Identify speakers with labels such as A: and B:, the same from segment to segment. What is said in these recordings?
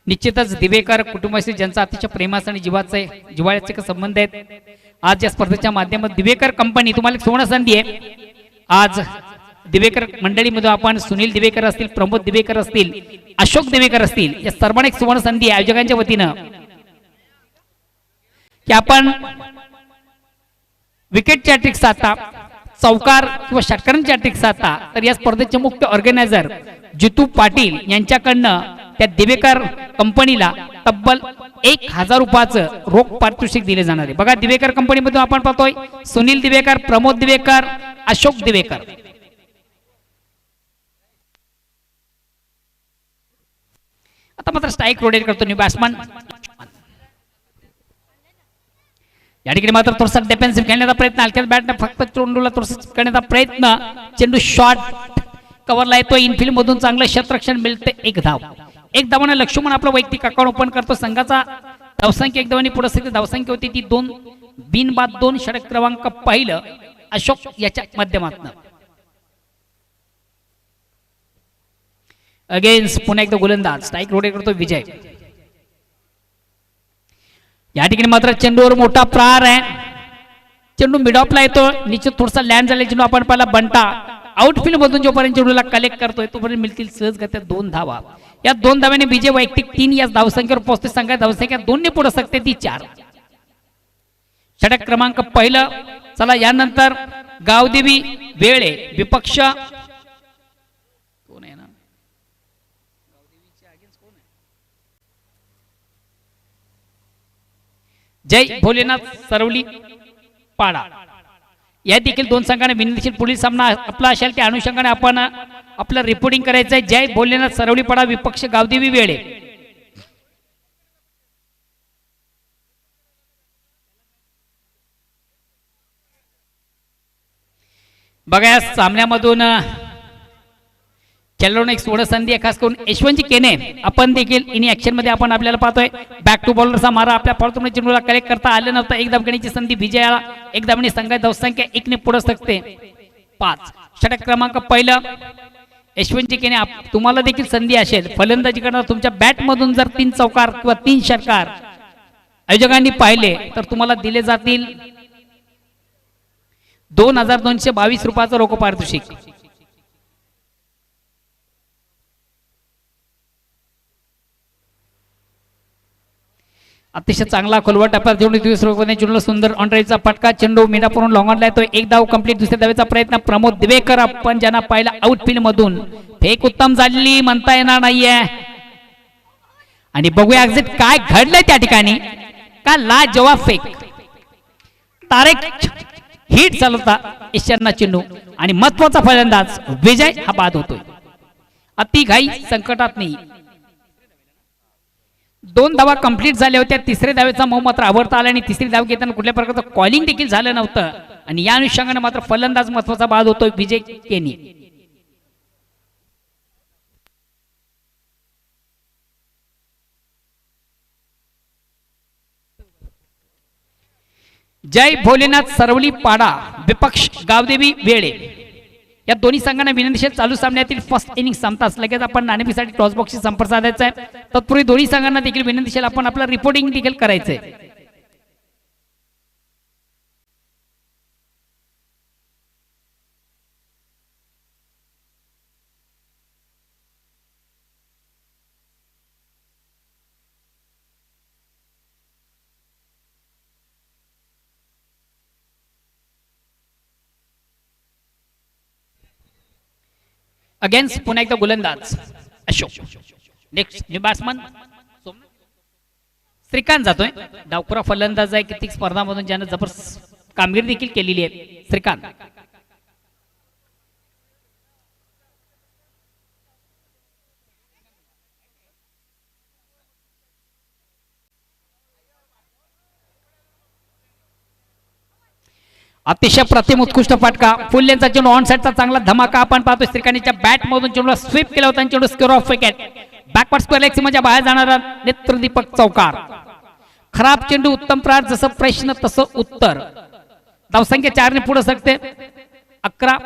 A: निश्चितच दिवेकर कुटुंबाशी ज्यांचा अतिशय प्रेमाचा आणि जिव्हाळ्याचे संबंध आहेत, आज या स्पर्धेच्या माध्यमातून दिवेकर कंपनी तुम्हाला एक सुवर्ण संधी आहे. आज दिवेकर मंडळीमध्ये आपण सुनील दिवेकर असतील, प्रमोद दिवेकर असतील, अशोक दिवेकर असतील, या सर्वांना एक सुवर्ण संधी आहे आयोजकांच्या वतीनं की आपण विकेटच्या ट्रिक साधता, चौकार किंवा षटकारांच्या ट्रिक साधता. तर या स्पर्धेचे मुख्य ऑर्गनायझर जितू पाटील यांच्याकडनं त्या दिवेकर कंपनीला तब्बल 1000 रुपयाचं रोख पारितोषिक दिले जाणार आहे. बघा, दिवेकर कंपनीमधून आपण पाहतोय सुनील दिवेकर, प्रमोद दिवेकर, अशोक दिवेकर. आता मात्र स्ट्राईक रोटेट करतो न्यू बॅट्समन. या ठिकाणी मात्र थोडासा डिफेन्सिव्ह खेळण्याचा प्रयत्न, हलक्यात बॅटने फक्त चेंडूला थोडासा करण्याचा प्रयत्न. चेंडू शॉर्ट कव्हरला येतो, इनफिल्ड मधून चांगलं क्षेत्ररक्षण मिळते. एक धावाने लक्ष्मण आपलं वैयक्तिक अकाउंट ओपन करतो. संघाचा धावसंख्या एक धावांनी पुढे असते, धावसंख्या होती ती 2 बिनबाद 2. षटक क्रमांक पहिलं अशोक याच्या माध्यमातून. अगेन्स्ट पुन्हा एकदा गोलंदाज स्ट्राईक रोटेट करतो विजय. या ठिकाणी मात्र चेंडूवर मोठा प्रहार आहे. चेंडू मिड ऑफला येतो, निश्चित थोडासा लँड झाला चेंडू. आपण पाहिला बंटा आउटफील्ड मधून जोपर्यंत चेंडूला कलेक्ट करतोय तोपर्यंत मिळतील सहजगत्या 2 धावा. या 2 धाव्याने विजय वैयक्तिक 3 या धावसंख्येवर पोहोचते. संघात धावसंख्या 2 ने पुढे सकते ती 4. षटक क्रमांक पहिलं. चला यानंतर गावदेवी वेळे विपक्ष कोण आहे ना, जय भोलेनाथ सरवली पाडा. या देखील 2 संघाने विनंती. पुढील सामना आपला असेल त्या अनुषंगाने आपण आपलं रिपोर्टिंग करायचं आहे. जय भोलेनाथ सरवली पाडा विपक्ष गावदेवी वेळे. बघा, या सामन्यामधून खेळाडूंना एक सोडा संधी आहे, खास करून यशवंतजी केने. आपण देखील इन ऍक्शन मध्ये आपण आपल्याला पाहतोय बॅक टू बॉलरचा मारा आपल्या फॉर्म चेंडूला कलेक्ट करता आलं नव्हतं. एक धावण्याची संधी विजयाला. एक धावणे संघात धावसंख्या 1 ने पुढे सकते 5. षटक क्रमांक पहिलं यशवंतजी केने. तुम्हाला देखील संधी असेल फलंदाजी करणार. तुमच्या बॅट मधून जर 3 चौकार किंवा 3 षटकार आयोजकांनी पाहिले तर तुम्हाला दिले जातील 2222 रुपयाचं रोख पारितोषिक. अतिशय चांगला खोलवर टप्प्यात घेऊन 21 चेंडूला सुंदर ऑन ड्राईव्हचा फटका. चेंडू मेंढापुरून लॉंगॉनला येतो. एक धाव कंप्लीट. दुसऱ्या धावेचा प्रयत्न प्रमोद दिवेकर. आपण ज्यांना पाहिला आउटफील्ड मधून फेक उत्तम झालेली म्हणता येणार नाहीये. आणि बघूया एक्झिट काय घडलंय त्या ठिकाणी. का लाजवाब फेक, तारेक हिट चालवता ईशान्य चेंडू आणि महत्वाचा फलंदाज विजय हा बाद होतोय. अति घाई संकटात नाही. 2 धावा कंप्लीट झाल्या होत्या. तिसऱ्या धावेचा मऊ मात्र आवडता आला आणि तिसरी धाव घेताना कुठल्या प्रकारचं कॉलिंग देखील झालं नव्हतं. आणि या अनुषंगाने मात्र फलंदाज महत्वाचा बाद होतोय विजय केनी. जय भोलेनाथ सरवली पाडा विपक्ष गावदेवी वेळे. या दोन्ही संघांना विनंती चालू सामन्यातील फर्स्ट इनिंग संपताच लगेच आपण नाणेफेकीसाठी टॉस बॉक्सशी संपर्क साधायचा आहे. तत्पूर्वी दोन्ही संघांना देखील विनंती आपण आपलं रिपोर्टिंग देखील करायचंय. अगेन्स्ट पुन्हा एकदा गोलंदाज Ashok. Next new batsman Shrikant जातोय. डावखुरा फलंदाज आहे. किती स्पर्धांमधून ज्याने जबरदस्त कामगिरी देखील केलेली आहे श्रीकांत. अतिशय प्रतिम उत्कृष्ट फटका. फुल लेनचा चेंडू ऑन साइडचा चांगला धमाका आपण पाहतोय. श्रीकांतच्या बॅट मधून चेंडूला स्वीप केला होता. चेंडू square off wicket. Backward square leg सीमाच्या बाहेर जाणारा नेत्रदीपक चौकार. खराब चेंडू उत्तम प्रहार. जसं प्रश्न तसं उत्तर. धावसंख्या 4 ने पुढे सकते 11.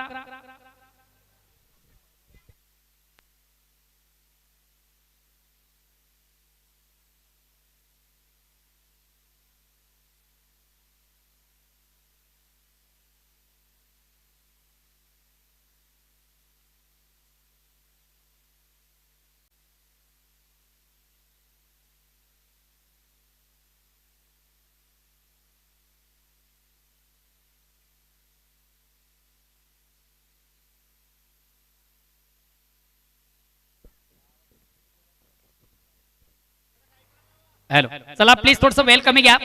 A: हॅलो, चला प्लीज थोडस वेळ कमी घ्या.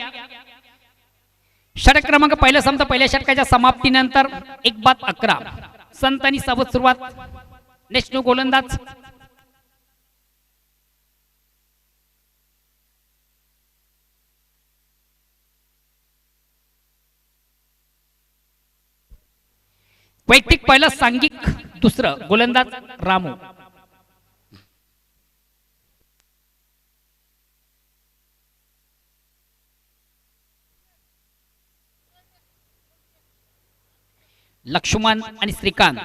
A: षटक क्रमांक पहिला समजा पहिल्या षटकाच्या समाप्तीनंतर 1-11 संत आणि सावध सुरुवात. नेक्स्ट न्यू गोलंदाज वैयक्तिक पहिला सांघिक दुसरं गोलंदाज रामू. लक्ष्मण आणि श्रीकांत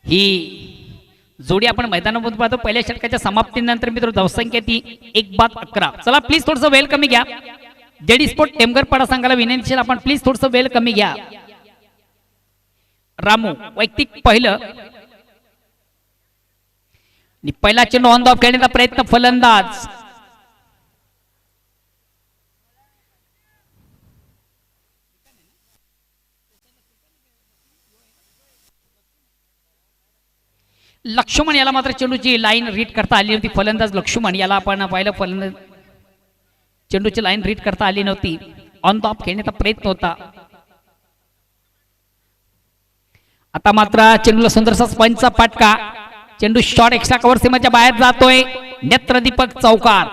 A: ही जोडी आपण मैदानामध्ये पाहतो. पहिल्या षटकाच्या समाप्तीनंतर मित्र धावसंख्या ती 1-11. चला प्लीज थोडस वेळ कमी घ्या. जेडी स्पोर्ट टेमगरपाडा संघाला विनंती, आपण प्लीज थोडस वेळ कमी घ्या. रामू वैयक्तिक पहिलं, पहिला चेंडू ऑन द ऑफ खेळण्याचा प्रयत्न. फलंदाज लक्ष्मण याला मात्र चेंडूची लाईन रीड करता आली नव्हती. फलंदाज लक्ष्मण याला आपण पाहिलं, फलंदाज चेंडूची लाईन रीड करता आली नव्हती. ऑन द ऑफ खेळण्याचा प्रयत्न होता. आता मात्र चेंडूला सुंदरसा स्पंजचा फटका. चेंडू शॉट एक्स्ट्रा कव्हर सीमाच्या बाहेर जातोय. नेत्रदीपक चौकार.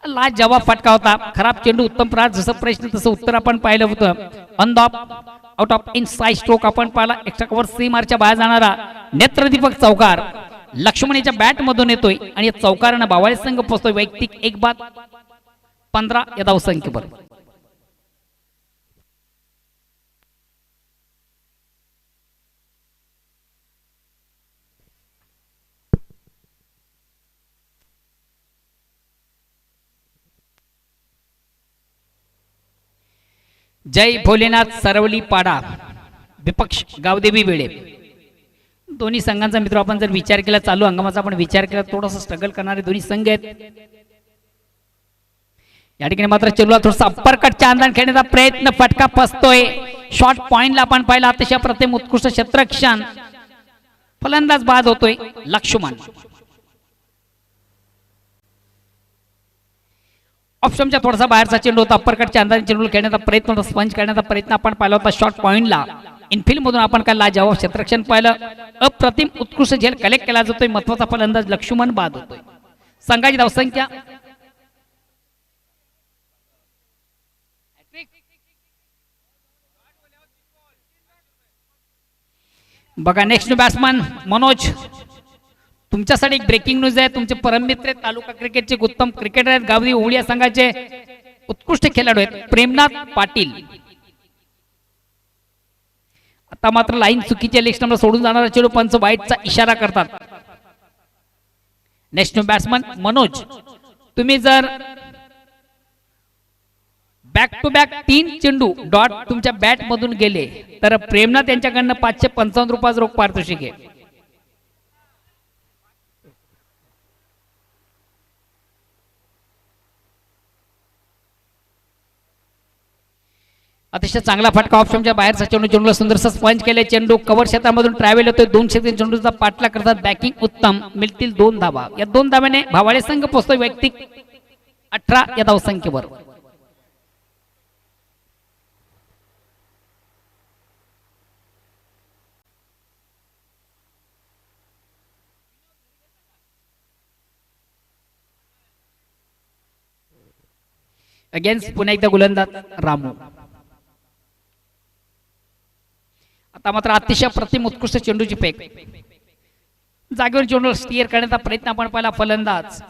A: लाजवाब फटका होता. खराब चेंडू उत्तम प्रहार. जसं प्रश्न तसं उत्तर आपण पाहिलं होतं. On the of out of inside stroke आपण पाहिला. एक्स्ट्रा कव्हर सीमारच्या बाहेर जाणारा नेत्रदीपक चौकार लक्ष्मणीच्या बॅट मधून येतोय आणि या चौकारानं बावाळी संघ पोहोचतोय वैयक्तिक 1-15 या धावसंख्येवर. जय भोलेनाथ सरवली पाडा विपक्ष गावदेवी वेळे. दोन्ही संघांचा मित्र आपण जर विचार केला, चालू हंगामाचा आपण विचार केला, थोडासा स्ट्रगल करणारे दोन्ही संघ आहेत. या ठिकाणी मात्र चेंडूला थोडासा अप्परकटच्या अंदाज खेळण्याचा प्रयत्न. फटका फसतोय. शॉर्ट पॉइंटला आपण पाहिला अतिशय प्रथम उत्कृष्ट क्षेत्ररक्षण. फलंदाज बाद होतोय लक्ष्मण. ऑप्शनच्या थोडासा बाहेरचा चेंडू होता. अप्परकटच्या अंदाज चेंडूला खेळण्याचा प्रयत्न होता. स्पंज करण्याचा प्रयत्न आपण पाहिला होता. शॉर्ट पॉइंटला इनफिल्ड मधून आपण काय लाजवाब क्षेत्ररक्षण पाहिलं. अप्रतिम उत्कृष्ट झेल कलेक्ट केला जातोय. महत्वाचा फलंदाज लक्ष्मण बाद होतोय. संघाची धावसंख्या बघा. Next batsman Manoj. तुमच्यासाठी एक ब्रेकिंग न्यूज आहे. तुमचे परममित्र आहेत, तालुका क्रिकेटचे उत्तम क्रिकेटर आहेत, गावदी ओवळी संघाचे उत्कृष्ट खेळाडू आहेत, प्रेमनाथ पाटील. आता मात्र लाईन चुकीच्या लेग स्टंपला सोडून जाणारा चेंडू पंच वाईटचा इशारा करतात. Next batsman Manoj. तुम्ही जर बॅक टू बॅक 3 चेंडू डॉट तुमच्या बॅट मधून गेले तर प्रेमनाथ यांच्याकडनं 555 रुपयाचं रोख पारितोषिक आहे. अतिशय चांगला फटका. ऑप्शनच्या बाहेरचा चेंडू. चेंडूला सुंदरसा स्पंज केले. चेंडू कव्हर क्षेत्रामधून ट्रॅव्हल होतोय. 200 चेंडूचा पाठला करतात. बॅकिंग उत्तम. मिळतील 2 धावा. या 2 धाव्याने भावाळे संघ पोहोचतोय वैयक्तिक 18 या धावसंख्येवर. अगेन्स्ट पुन्हा एकदा गोलंदाज रामू. आता मात्र अतिशय प्रतिम उत्कृष्ट चेंडूची फेक. जागेवर चेंडू स्टीअर करण्याचा प्रयत्न आपण पाहिला. फलंदाज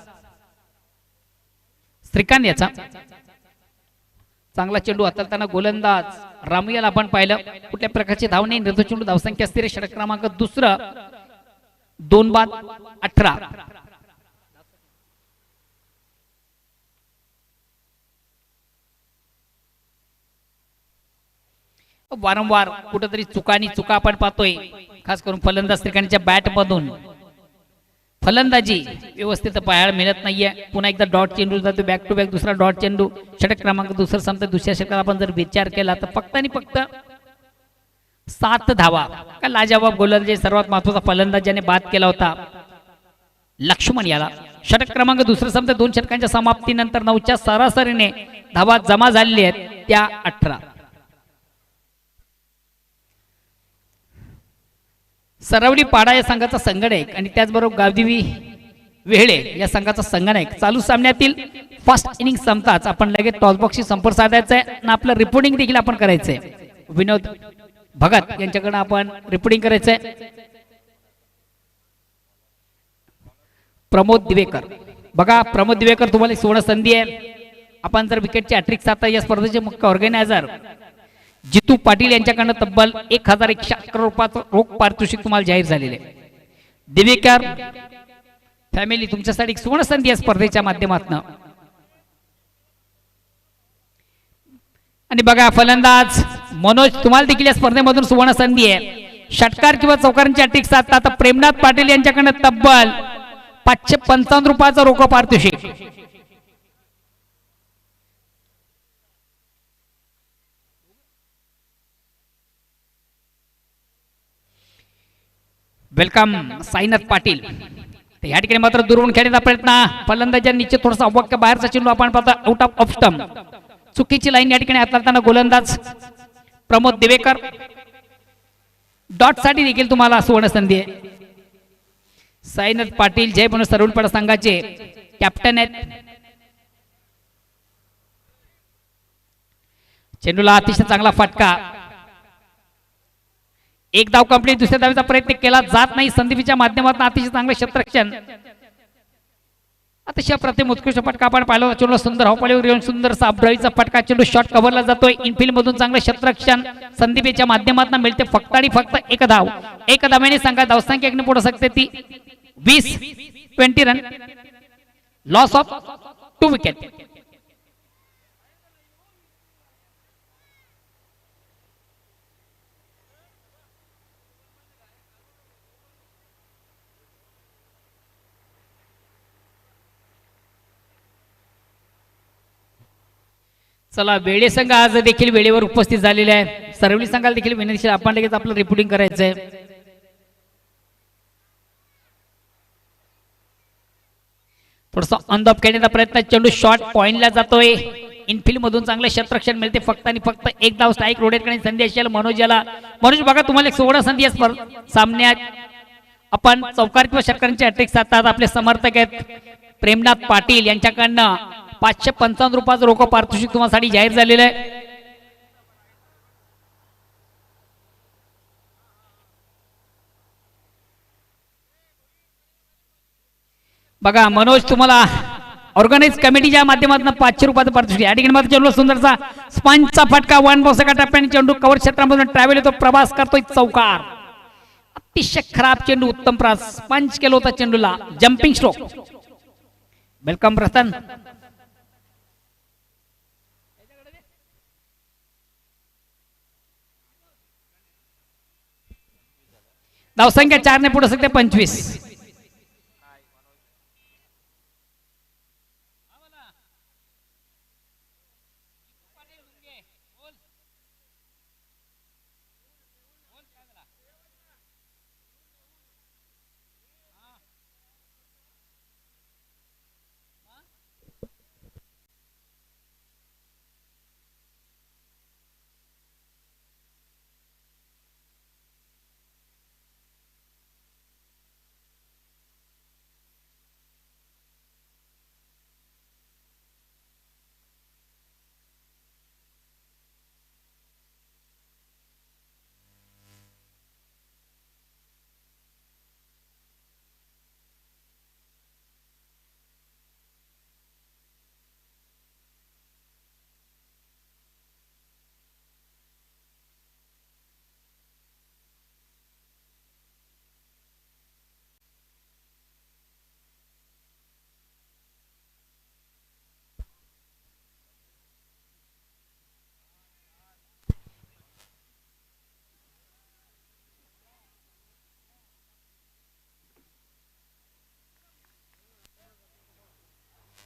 A: श्रीकांत याचा चांगला चेंडू हाताळताना गोलंदाज रामू याला आपण पाहिलं. कुठल्या प्रकारची धावणे निर्धारित चेंडू. धावसंख्या स्थिर. षटक क्रमांक दुसरं. 2-18. वारंवार कुठेतरी चुका आपण पाहतोय, खास करून फलंदाज श्रीकांतच्या बॅट मधून फलंदाजी व्यवस्थित पाहायला मिळत नाहीये. पुन्हा एकदा डॉट चेंडू जातो. बॅक टू बॅक दुसरा डॉट चेंडू. षटक क्रमांक दुसरा संपता. दुसऱ्या षटकात आपण जर विचार केला तर फक्त आणि फक्त 7 धावा. का लाजवाब गोलंदाजी. सर्वात महत्वाचा फलंदाज ज्याने बाद केला होता लक्ष्मण याला षटक क्रमांक दुसरं संपतं 2 षटकांच्या समाप्तीनंतर 9च्या सरासरीने धावा जमा झालेल्या आहेत त्या 18. सरवली पाडा या संघाचा संगणक आणि त्याचबरोबर गावदेवी वेहळे या संघाचा संगणक चालू सामन्यातील फर्स्ट इनिंग संपताच आपण लगेच टॉसबॉक्सशी संपर्क साधायचा आहे आणि आपलं रिपोर्टिंग देखील आपण करायचंय. विनोद भगत यांच्याकडे आपण रिपोर्टिंग करायचंय. प्रमोद दिवेकर बघा, प्रमोद दिवेकर तुम्हाला सुवर्ण संधी आहे. आपण जर विकेटचे हॅट्रिक साधता या स्पर्धेचे मुख्य ऑर्गनायझर जितू पाटील यांच्याकडनं तब्बल 1111 रुपयाचं रोख पारितोषिक तुम्हाला जाहीर झालेले आहे. दिवेकर फॅमिली तुमच्यासाठी एक सुवर्ण संधी आहे स्पर्धेच्या माध्यमातून. आणि बघा फलंदाज मनोज तुम्हाला देखील या स्पर्धेमधून सुवर्ण संधी आहे. षटकार किंवा चौकारांची हॅट्रिक साधता आता प्रेमनाथ पाटील यांच्याकडनं तब्बल 555 रुपयाचं रोख पारितोषिक. वेलकम साईनाथ पाटील. या ठिकाणी मात्र दुरून खेळण्याचा प्रयत्न फलंदाजांच्या नीचे थोडासा अवक्य बाहेरचा चेंडू आपण पाहता आउट ऑफ स्टंप. चुकीची लाईन या ठिकाणी हाताळताना गोलंदाज प्रमोद देवेकर. डॉट साठी देखील तुम्हाला सुवर्ण संधी आहे. साईनाथ पाटील जय म्हणून सरवलपाडा संघाचे कॅप्टन आहेत. चेंडूला अतिशय चांगला फटका. एक धाव कंप्लीट. दुसऱ्या धावेचा प्रयत्न केला जात नाही. संदीपच्या माध्यमातून अतिशय चांगले क्षेत्ररक्षण. अतिशय प्रतिम उत्कृष्ट फटका आपण पाहिला. चेंडू सुंदर हॉपलीवर येऊन सुंदर साबराईचा फटका. चेंडू शॉट कव्हरला जातोय. इनफिल्ड मधून चांगले क्षेत्ररक्षण संदीपच्या माध्यमातून मिळते. फक्त आणि फक्त एक धाव. एक धावेने संघात धावसंख्या एकने पुढे शकते ती 20 रन. Loss of 2 wicket. चला वेळे संघ आज देखील वेळेवर उपस्थित झालेले आहे. सरवली संघाला देखील विनंती आपण लगेच आपलं रिपोर्टिंग करायचंय. थोडासा ऑन द ऑफ खेळण्याचा प्रयत्न. चेंडू शॉर्ट पॉइंटला जातोय. इनफिल्ड मधून चांगले क्षेत्ररक्षण मिळते. फक्त आणि फक्त एक धाव. स्ट्राईक रोटेट करण्याची संधी असेल मनोज याला. मनोज बघा तुम्हाला एक सुवर्ण संधी आहे सामन्यात. आपण चौकार किंवा षटकारांचे हॅट्रिक साधतात. आपले समर्थक आहेत प्रेमनाथ पाटील यांच्याकडनं 555 रुपयाचं रोख पारितोषिक तुम्हाला जाहीर झालेलं आहे. बघा मनोज तुम्हाला ऑर्गनाइज कमिटीच्या माध्यमातून 500 रुपयाचं पारितोषिक. या ठिकाणी मात्र चेंडू सुंदरचा स्पंचचा फटका. वन बॉक्स एका टप्प्याने चेंडू कव्हर क्षेत्रामधून ट्रॅव्हल होतो. प्रवास करतोय चौकार. अतिशय खराब चेंडू. उत्तम प्रवास पंच केला होता चेंडूला. Jumping stroke. वेलकम रतन. धावसंख्या 4 ने पुढे सकते 25.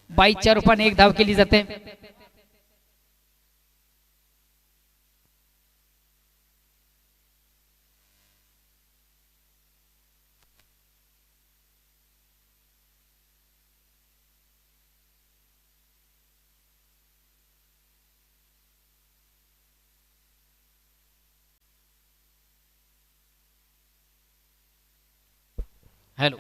A: बाईच्या रूपाने एक धाव केली जाते. हॅलो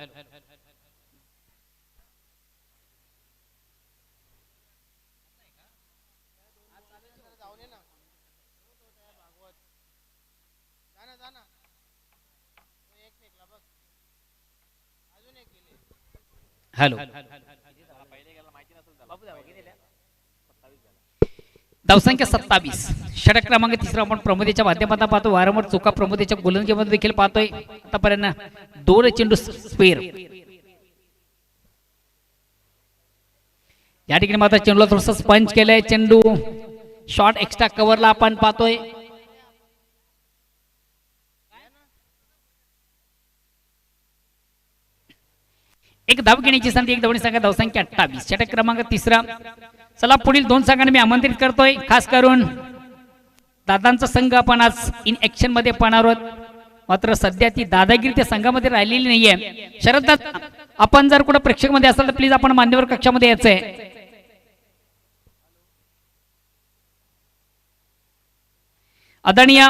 A: हॅलो धावसंख्या 27 षटक क्रमांक तिसरा आपण प्रमोदेच्या माध्यमातून पाहतो वारंवार चुका प्रमोदेच्या गोलंदाजीमध्ये देखील पाहतोय आतापर्यंत 2 चेंडू स्पेअर या ठिकाणी मात्र चेंडूला थोडस स्पंच केलंय चेंडू शॉट एक्स्ट्रा कव्हरला आपण पाहतोय एक धाव घेण्याची संधी एक धावणी संख्या धावसंख्या 28 षटक क्रमांक तिसरा चला पुढील 2 संघांना मी आमंत्रित करतोय खास करून दादांचा संघ आपण आज इन ऍक्शन मध्ये पाहणार आहोत मात्र सध्या ती दादागिरी त्या संघामध्ये राहिलेली नाहीये शरद आपण जर कुठे प्रेक्षक मध्ये असाल तर प्लीज आपण मान्यवर कक्षामध्ये यायचंय आदरणीय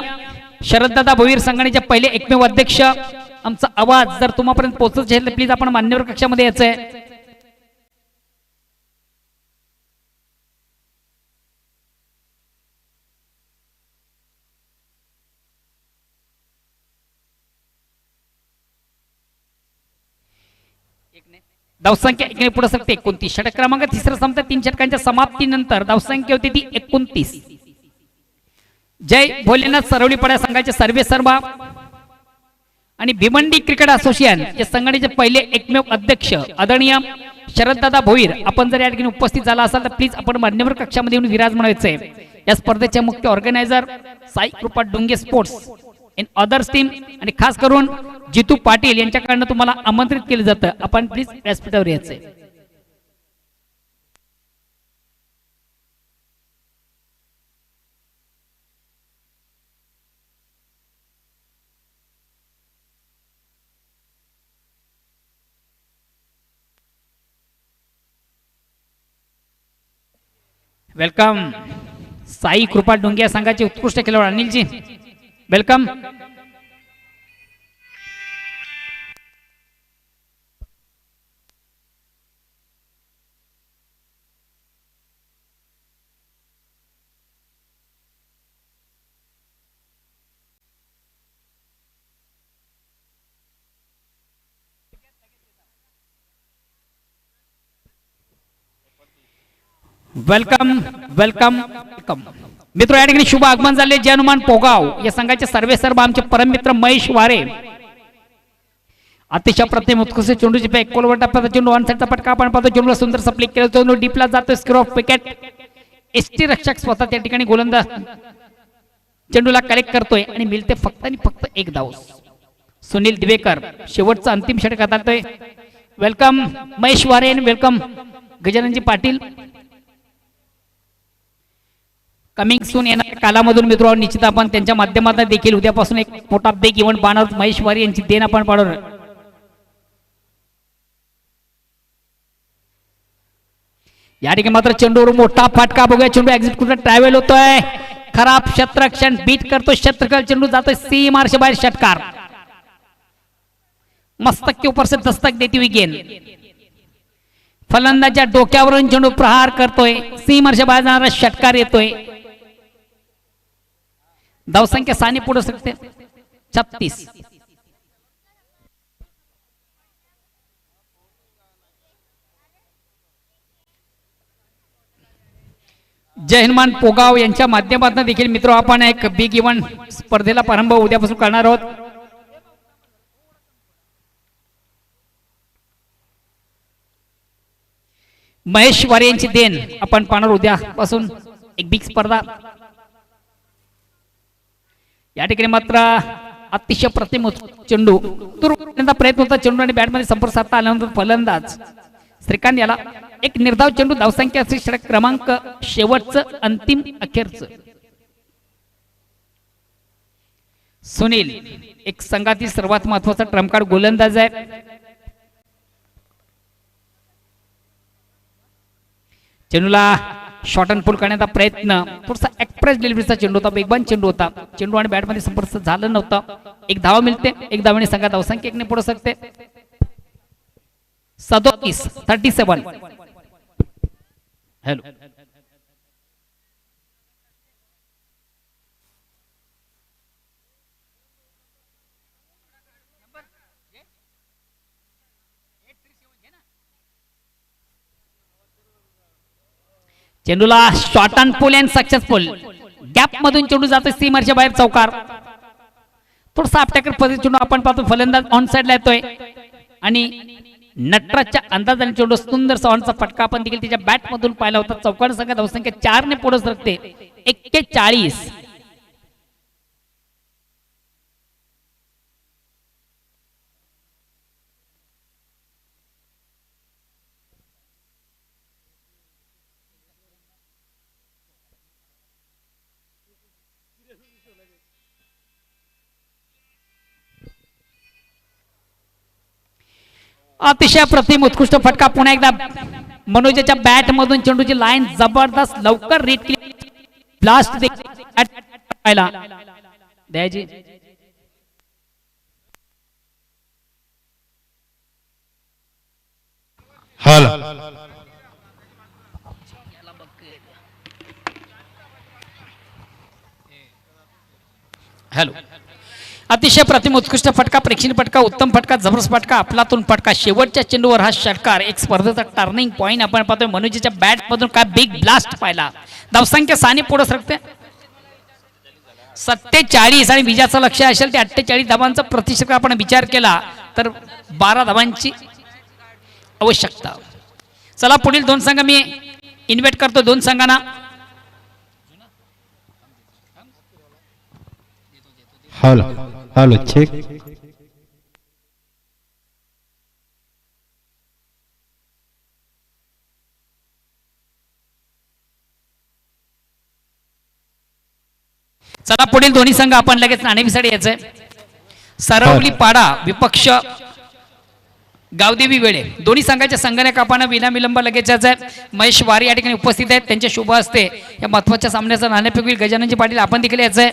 A: शरददादा भोईर संघटनेचे पहिले एकमेव अध्यक्ष आमचा आवाज जर तुम्हापर्यंत पोहोचत असेल तर प्लीज आपण मान्यवर कक्षामध्ये यायचंय धावसंख्या 1 पुढे सरते 29 षटक क्रमांक तिसरा संपता 3 षटकांच्या समाप्तीनंतर धावसंख्या होती ती 29 जय भोलेनाथ सरवली पड्या संघाचे सर्वे सर्वा आणि भिवंडी क्रिकेट असोसिएशन या संघटनेचे पहिले एकमेव अध्यक्ष आदरणीय शरददादा भोईर आपण जर या ठिकाणी उपस्थित झाला असाल तर प्लीज आपण मान्यवर कक्षामध्ये येऊन विराजमान व्हायचंय या स्पर्धेचे मुख्य ऑर्गनायझर साई कृपा डोंगे स्पोर्ट्स इन अदर्स टीम आणि खास करून जितू पाटील यांच्याकडनं तुम्हाला आमंत्रित केलं जातं आपण प्लीज व्यासपीठावर यायचंय वेलकम साई कृपा डोंगिया संघाचे उत्कृष्ट खेळाडू Anilji welcome welcome welcome welcome मित्र या ठिकाणी शुभ आगमन झाले जय हनुमान पोगाव या संघाचे सर्वे सर्व आमचे परम मित्र महेश वारे अतिशय प्रतिम उत्कृष्ट चेंडूची पॅक कोलवर टप्प्याचा चेंडू ऑन साइडचा फटका आपण पाहतो चेंडूला सुंदर सप्लिक केला चेंडू डीपला जातो स्क्वेअर ऑफ विकेट एसटी रक्षक स्वतः त्या ठिकाणी गोलंदाज चेंडूला कलेक्ट करतोय आणि मिळते फक्त आणि फक्त एक धाव सुनील दिवेकर शेवटचा अंतिम षटक हाताळतोय वेलकम महेश वारे आणि welcome Gajananji Patil coming soon येणाऱ्या कालामधून मित्रांनो निश्चित आपण त्यांच्या माध्यमातून देखील उद्यापासून एक मोठा बिग इव्हेंट पाहणार महेश वारी यांची देण आपण पाहणार या ठिकाणी मात्र चेंडूवर मोठा फटका बघूया चेंडू एक्झिट करून ट्रॅव्हल होतोय खराब क्षेत्ररक्षण बीट करतो क्षेत्रफळ चेंडू जातोय सी मार्श बाहेर षटकार मस्तक के ऊपर से दस्तक देती हुई गेंद फलंदाच्या डोक्यावरून चेंडू प्रहार करतोय सी मार्श बाहेर जाणारा षटकार येतोय धावसंख्या साने पुढे सकते 36 जय हनुमान पोगाव यांच्या माध्यमातून देखील मित्र आपण एक बिग इव्हेंट स्पर्धेला प्रारंभ उद्यापासून करणार आहोत महेश वारे यांची देण आपण पाहणार उद्यापासून एक बिग स्पर्धा या ठिकाणी मात्र अतिशय प्रतिम चेंडू दूर प्रयत्न होता चेंडू आणि बॅट मध्ये संपर्क साधता आल्यानंतर फलंदाज श्रीकांत याला एक निर्धाव चेंडू धावसंख्या षटक क्रमांक शेवटचं अंतिम अखेरचं सुनील एक संघातील सर्वात महत्वाचा ट्रम्प कार्ड गोलंदाज आहे चेंडूला शॉर्ट अँड पुल करण्याचा प्रयत्न थोडासा एक्सप्रेस डिलिव्हरीचा चेंडू होता वेगवान चेंडू होता चेंडू आणि बॅट मध्ये संपर्क झालं नव्हतं एक धाव मिळते एक धावणे संघात धावसंख्या 1 ने पुढे सकते 37 हॅलो चेंडूला short and pull and successful gap मधून चेंडू जातो सीमरच्या बाहेर चौकार थोडासा आपट्याकडे पद्धती चेंडू आपण पाहतो फलंदाज ऑन साइडला येतोय आणि नटराजच्या अंदाजाने चेंडू सुंदर सवांचा फटका आपण देखील त्याच्या बॅट मधून पाहिला होता चौकार संख्या धावसंख्या 4 ने पुढे सरकते 41 अतिशय प्रतिम उत्कृष्ट फटका पुन्हा एकदा मनोजच्या बॅट मधून चेंडूची लाईन जबरदस्त लवकर रीड केली ब्लास्ट पाहिला दयाजी हॅलो अतिशय प्रतिम उत्कृष्ट फटका प्रेक्षणीय फटका उत्तम फटका जबरदस्त फटका आपलातून फटका शेवटच्या चेंडूवर हा षटकार एक स्पर्धेचा टर्निंग पॉइंट आपण पाहतोय मनोजीच्या बॅट मधून काय बिग ब्लास्ट पाहिला धावसंख्या 6 ने पुढे सरकते 47 आणि विजयाचं लक्ष असेल ते 48 धावांचा प्रतिशत आपण विचार केला तर 12 धावांची आवश्यकता चला पुढील दोन संघ मी इन्व्हाइट करतो दोन संघांना
B: हॅलो चेक
A: चला पुढील दोन्ही संघ आपण लगेच नाणेफीसाठी यायचंय सरवली पाडा विपक्ष गावदेवी वेळे दोन्ही संघाच्या संघाने आपण विनाविलंब लगेच यायचंय महेश वारी या ठिकाणी उपस्थित आहेत त्यांच्या शुभ हस्ते या महत्वाच्या सामन्याचा नाणेफेक गजाननजी पाटील आपण देखील यायचंय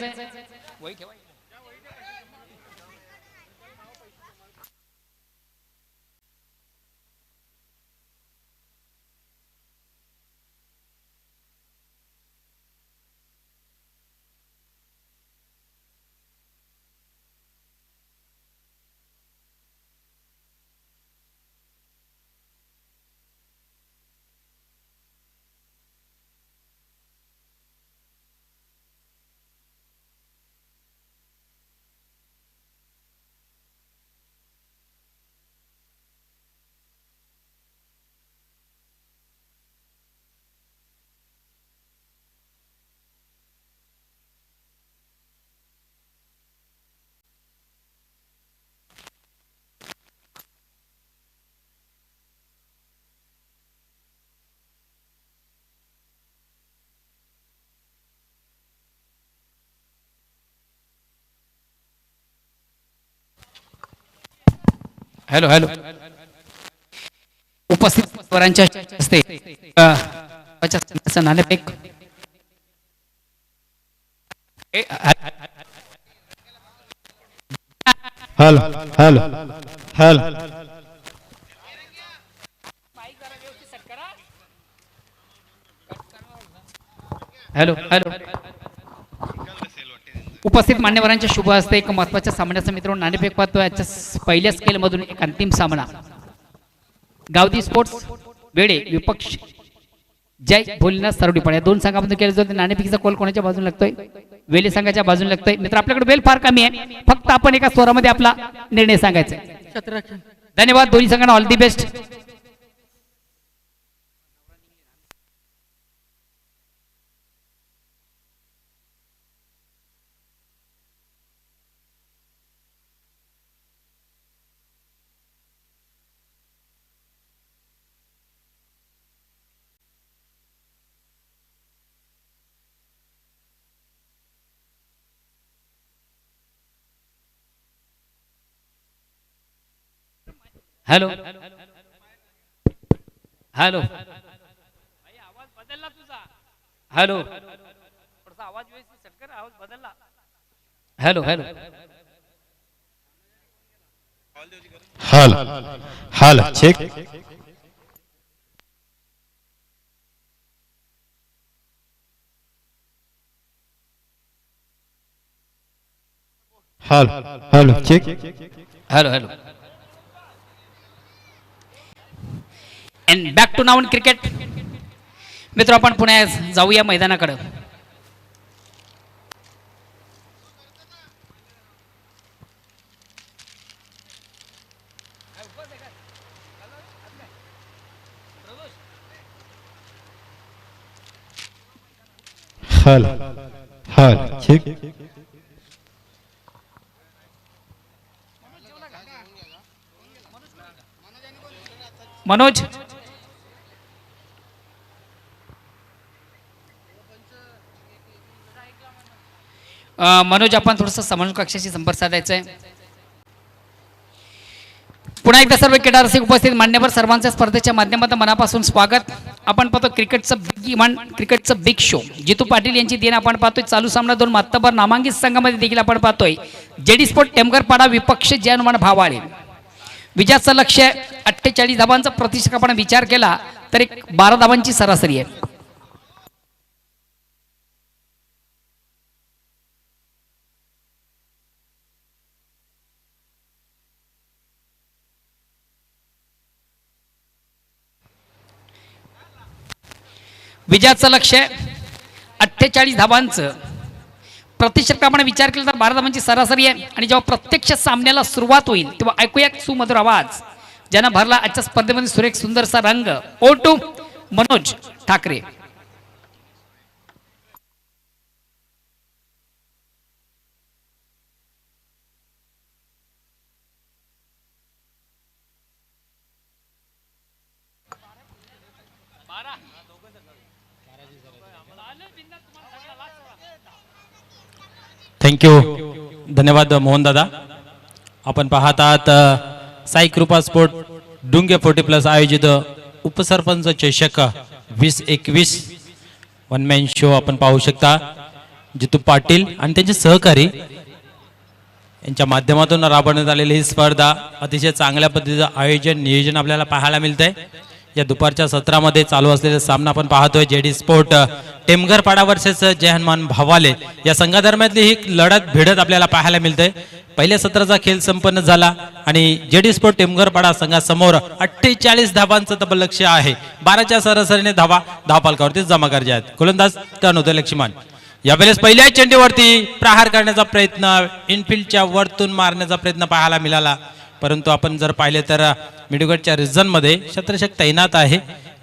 A: हॅलो हॅलो उपस्थित वरांच्या हस्ते नाणेफेक
B: hello hello hello
A: hello hello उपस्थित मान्यवरांच्या शुभ हस्ते एक महत्वाच्या सामन्याचा मित्र नाणेफेक पाहतो याच्या पहिल्या स्केल मधून एक अंतिम सामना गावदी स्पोर्ट्स वेडे विपक्ष जय भोलेनाथ सरवडीपाडा दोन संघामधून केले जाते नाणेफेकीचा कोल कोणाच्या बाजूने लागतोय वेले संघाच्या बाजूने लागतोय मित्र आपल्याकडे बेल फार कमी आहे फक्त आपण एका स्वरामध्ये आपला निर्णय सांगायचा धन्यवाद दोन्ही संघांना all the best hello hello आवाज बदलला तुझा हॅलो थोडासा आवाज व्यवस्थित सेट कर आवाज बदलला हॅलो हॅलो
B: हल हल चेक हल हल check
A: hello hello and back to नाऊन क्रिकेट. मित्र आपण पुन्हा जाऊया मैदानाकडे.
B: हल हल चेक
A: मनोज मनोज आपण थोडस समन्वय कक्षाशी संपर्क साधायचा आहे. पुन्हा एकदा सर्व क्रीडा रसिक उपस्थित मान्यवर सर्वांच्या स्पर्धेच्या माध्यमातून मनापासून स्वागत. आपण पाहतो क्रिकेटचं बिग इव्हेंट, क्रिकेटचं बिग शो. जितू पाटील यांची देण आपण पाहतोय. चालू सामना 2 मातबर नामांकित संघामध्ये देखील आपण पाहतोय. जेडी स्पोर्ट टेमगरपाडा विपक्ष जयनुमान भावाळे. विजयाचं लक्ष्य 48 धावांचा प्रतिशत आपण विचार केला तर एक 12 धावांची सरासरी आहे. विजयाचं लक्ष्य 48 धावांचं प्रतिशत आपण विचार केला तर 12 धावांची सरासरी आहे. आणि जेव्हा प्रत्यक्ष सामन्याला सुरुवात होईल तेव्हा ऐकूया सुमधुर आवाज ज्यांना भरला आजच्या स्पर्धेमध्ये सुरेख सुंदरसा रंग. Over to Manoj Thackeray.
C: Thank you, धन्यवाद मोहन दादा. आपण पाहत आहात साई कृपा स्पोर्ट डुंगे 40+ आयोजित उपसरपंच चषक 2021 वन मॅन शो आपण पाहू शकता. जितू पाटील आणि त्यांचे सहकारी यांच्या माध्यमातून राबवण्यात आलेली ही स्पर्धा अतिशय चांगल्या पद्धतीचं आयोजन नियोजन आपल्याला पाहायला मिळतंय. या दुपारच्या सत्रामध्ये चालू असलेला सामना आपण पाहतोय. जेडी स्पोर्ट टेमगरपाडा वर्सेस जय हनुमान भावाले या संघादरम्यानली ही लढत भिडत आपल्याला पाहायला मिळते. पहिल्या सत्राचा खेळ संपन्न झाला आणि जेडी स्पोर्ट टेमगरपाडा संघासमोर 48 धावांचं तब्बल लक्ष्य आहे. 12च्या सरासरीने धावा धावपालकावरती जमा करायच्या आहेत. गोलंदाज टर्न होते लक्ष्मण. यावेळेस पहिल्या चेंडूवरती प्रहार करण्याचा प्रयत्न, इनफिल्डच्या वरतून मारण्याचा प्रयत्न पाहायला मिळाला. परंतु आपण जर पाहिले तर मिडविकेटच्या रिझनमध्ये क्षेत्ररक्षक तैनात आहे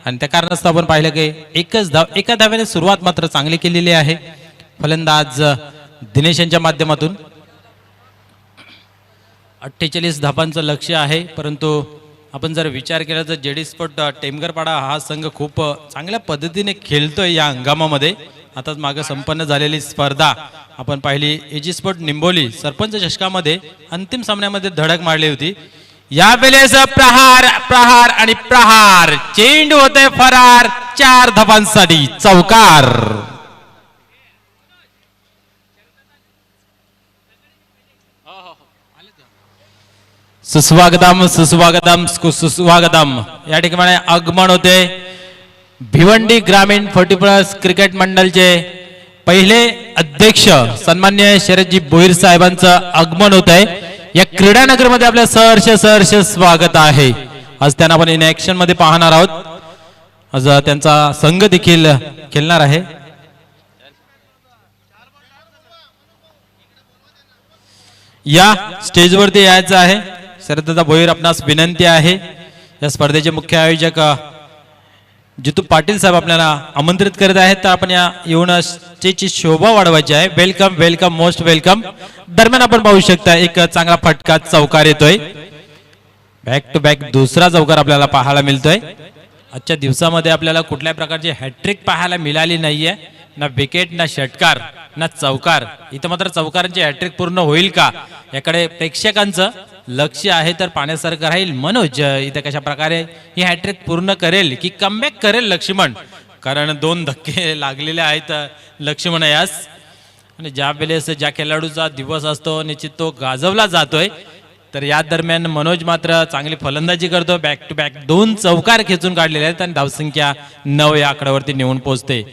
C: आणि त्या कारणास्तव आपण पाहिलं की एका धाव्याने सुरुवात मात्र चांगली केलेली आहे. फलंदाज दिनेश यांच्या माध्यमातून 48 धावांचं लक्ष्य आहे. परंतु आपण जर विचार केला तर जेडी स्पोर्ट टेमगरपाडा हा संघ खूप चांगल्या पद्धतीने खेळतोय. या हंगामामध्ये आताच मागे संपन्न झालेली स्पर्धा आपण पाहिली. एजी स्पोर्ट निंबोली सरपंच चषकामध्ये अंतिम सामन्यामध्ये धडक मारली होती. यावेळेस प्रहार प्रहार आणि प्रहार, चेंडू होते फरार. 4 धावांसाठी चौकार. सुस्वागतम सुस्वागतम सुस्वागतम. या ठिकाणी आगमन होते भिवंडी ग्रामीण 40+ क्रिकेट मंडळचे पहिले अध्यक्ष सन्मान्य शरदजी बोईर साहेबांचं आगमन होत आहे. या क्रीडा नगरमध्ये आपल्या सहर्ष स्वागत आहे. आज त्यांना आपण इन ऍक्शन मध्ये पाहणार आहोत. आज त्यांचा संघ देखील खेळणार आहे. या स्टेजवरती यायचं आहे. शरददादा भोईर आपणास विनंती आहे. या स्पर्धेचे मुख्य आयोजक जितू पाटील साहेब आपल्याला आमंत्रित करत आहेत. तर आपण या येऊन स्टेजची शोभा वाढवायची आहे. Welcome welcome most welcome. दरम्यान आपण पाहू शकता एक चांगला फटका चौकार येतोय. बॅक टू बॅक दुसरा चौकार आपल्याला पाहायला मिळतोय. आजच्या दिवसामध्ये आपल्याला कुठल्या प्रकारची हॅट्रिक पाहायला मिळाली नाहीये. ना विकेट ना षटकार ना चौकार. इथं मात्र चौकारांची हॅट्रिक पूर्ण होईल का याकडे प्रेक्षकांचं लक्ष आहे. तर पाण्यासारखं राहील मनोज इथे कशा प्रकारे ही हॅट्रिक पूर्ण करेल की कमबॅक करेल लक्ष्मण. कारण 2 धक्के लागलेले आहेत लक्ष्मण यास. आणि ज्या वेळेस ज्या खेळाडूचा दिवस असतो निश्चित तो गाजवला जातोय. तर या दरम्यान मनोज मात्र चांगली फलंदाजी करतो, बॅक टू बॅक 2 चौकार खेचून काढलेले आहेत आणि धावसंख्या 9 या आकड्यावरती नेऊन पोहोचते.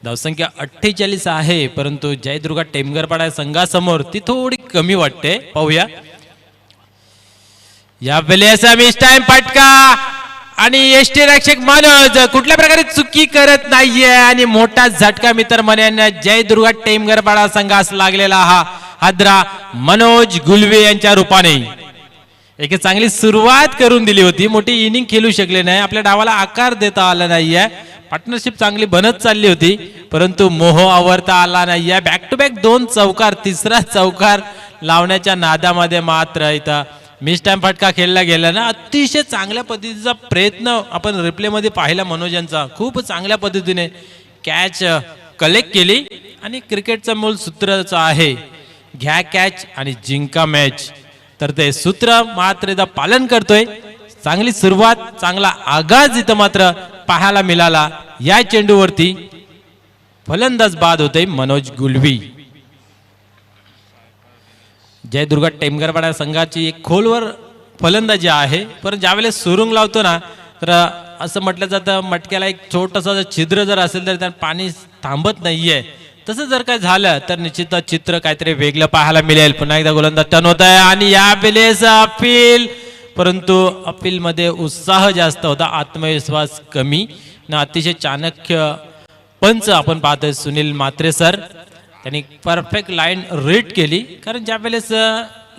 C: धावसंख्या 48 आहे, परंतु जयदुर्गा टेमगरपाडा संघासमोर ती थोडी कमी वाटते. पाहूया या वेळेस मिस टाइम फटका आणि एसटी रक्षक मनोज कुठल्या प्रकारे चुकी करत नाहीये आणि मोठा झटका मित्र म्हणून जयदुर्गा टेमगरपाडा संघास लागलेला हा हादरा मनोज गुलवे यांच्या रूपाने. एक चांगली सुरुवात करून दिली होती, मोठी इनिंग खेळू शकले नाही, आपल्या डावाला आकार देता आला नाहीये, पार्टनरशिप चांगली बनत चालली होती, परंतु मोह आवरता आला नाहीये. बॅक टू बॅक 2 चौकार, तिसरा चौकार लावण्याच्या नादामध्ये मात्र इथं मिस टाइम फटका खेळला गेला ना. अतिशय चांगल्या पद्धतीचा प्रयत्न आपण रिप्ले मध्ये पाहिला मनोज यांचा, खूप चांगल्या पद्धतीने कॅच कलेक्ट केली आणि क्रिकेटचं मूळ सूत्रच आहे घ्या कॅच आणि जिंका मॅच, तर ते सूत्र मात्र इथं पालन करतोय. चांगली सुरुवात, चांगला आगाज इथं मात्र पाहायला मिळाला. या चेंडूवरती फलंदाज बाद होते मनोज गुलवी. जयदुर्गा टेमगरपाडा संघाची एक खोलवर फलंदाजी आहे, पण ज्यावेळेस सुरुंग लावतो ना तर असं म्हटलं जातं मटक्याला एक छोटंसं छिद्र जर असेल तर त्यात पाणी थांबत नाहीये. तसं जर काय झालं तर निश्चित चित्र काहीतरी वेगळं पाहायला मिळेल. पुन्हा एकदा गोलंदाज टर्न होत आहे आणि या वेळेस अपील, परंतु अपील मध्ये उत्साह जास्त होता, आत्मविश्वास कमी ना. अतिशय चाणक्य पंच आपण पाहतोय सुनील मात्रे सर, त्यांनी परफेक्ट लाईन रीड केली, कारण ज्या वेळेस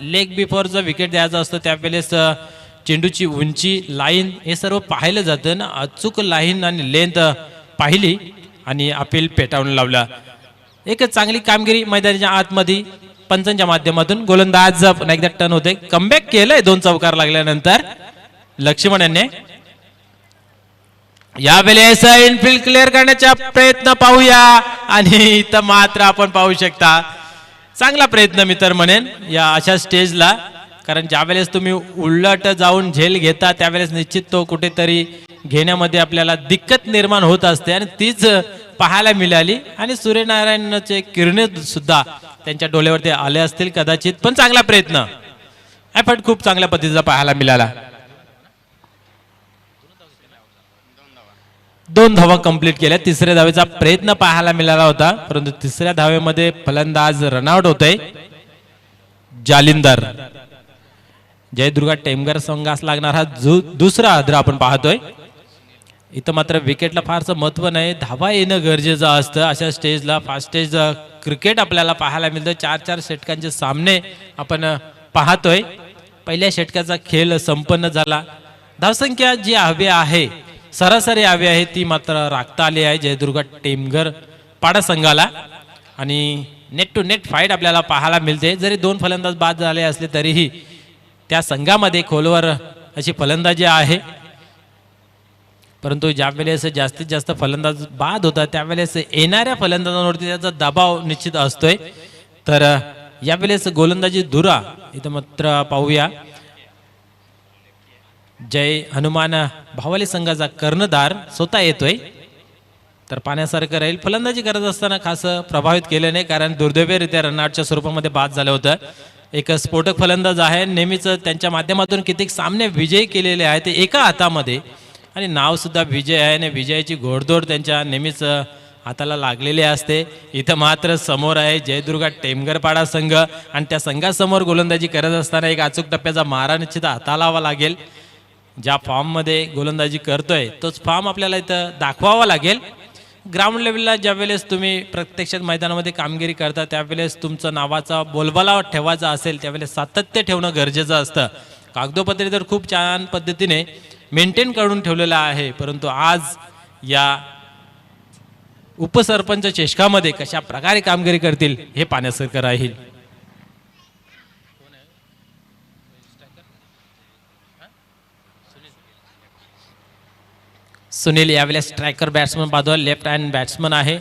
C: लेग बिफोरचा विकेट द्यायचा असतो त्यावेळेस चेंडूची उंची, लाईन हे सर्व पाहिलं जातं ना. अचूक लाईन आणि लेंथ पाहिली आणि अपील पेटावून लावला. एक चांगली कामगिरी मैदानाच्या आतमध्ये पंचांच्या माध्यमातून. गोलंदाज पुन्हा एकदा टर्न होते, कमबॅक केलंय 2 चौकार लागल्यानंतर लक्ष्मण यांनी. यावेळेस इनफिल्ड क्लिअर करण्याचा प्रयत्न पाहूया आणि इथं मात्र आपण पाहू शकता चांगला प्रयत्न मित्र म्हणेन या अशा स्टेजला, कारण ज्यावेळेस तुम्ही उलट जाऊन झेल घेता त्यावेळेस निश्चित तो कुठेतरी घेण्यामध्ये आपल्याला दिक्कत निर्माण होत असते आणि तीच पाहायला मिळाली. आणि सूर्यनारायणचे किरणे सुद्धा त्यांच्या डोळ्यावरती आले असतील कदाचित, पण चांगला प्रयत्न, एफर्ट खूप चांगल्या पद्धतीचा पाहायला मिळाला. 2 धावा कंप्लीट केल्या. तिसऱ्या धावेचा प्रयत्न पाहायला मिळाला होता, परंतु तिसऱ्या धावेमध्ये फलंदाज रनआउट होतोय जालिंदर. जयदुर्गा टेमगर संघास लागणार हा दुसरा हादरा आपण पाहतोय. इथं मात्र विकेटला फारसं महत्व नाही, धावा येणं गरजेचं असतं अशा स्टेजला. फास्ट स्टेज क्रिकेट आपल्याला पाहायला मिळतं. 4-4 षटकांचे सामने आपण पाहतोय. पहिल्या षटकाचा खेळ संपन्न झाला. धावसंख्या जी हवी आहे, सरासरी हवी आहे, ती मात्र राखता आली आहे जयदुर्गा टेमगर पाडा संघाला. आणि नेट टू नेट फाईट आपल्याला पाहायला मिळते. जरी 2 फलंदाज बाद झाले असले तरीही त्या संघामध्ये खोलवर अशी फलंदाजी आहे, परंतु ज्या वेळेस जास्तीत जास्त फलंदाज बाद होतात त्यावेळेस येणाऱ्या फलंदाजांवरती त्याचा दबाव निश्चित असतोय. तर यावेळेस गोलंदाजी धुरा इथं मात्र पाहूया. जय हनुमान भावले संघाचा कर्णधार स्वतः येतोय, तर पाण्यासारखं राहील. फलंदाजी करत असताना खास प्रभावित केलं नाही, कारण दुर्दैवीरित्या रनआउटच्या स्वरूपामध्ये बाद झालं होतं. एक स्फोटक फलंदाज आहे, नेहमीच त्यांच्या माध्यमातून कित्येक सामने विजयी केलेले आहेत ते एका हातामध्ये, आणि नाव सुद्धा विजय आहे आणि विजयाची घोडदौड त्यांच्या नेहमीच हाताला लागलेली असते. इथं मात्र समोर आहे जयदुर्गा टेमगरपाडा संघ आणि त्या संघासमोर गोलंदाजी करत असताना एक अचूक टप्प्याचा मारा निश्चित हाताळावा लागेल. ज्या फॉर्ममध्ये गोलंदाजी करतोय तोच फॉर्म आपल्याला इथं दाखवावा लागेल. ग्राउंड लेवलला ज्यावेळेस तुम्ही प्रत्यक्षात मैदानामध्ये कामगिरी करता त्यावेळेस तुमचं नावाचा बोलबाला ठेवायचा असेल त्यावेळेस सातत्य ठेवणं गरजेचं असतं. कागदोपत्री तर खूप छान पद्धतीने मेंटेन करून ठेवलेलं आहे, परंतु आज या उपसरपंच चषकामध्ये कशा प्रकारे कामगिरी करतील हे पाहण्यासारखं राहील. सुनील यावेळेस स्ट्रायकर बॅट्समन पाहतो, लेफ्ट हँड बॅट्समन आहे,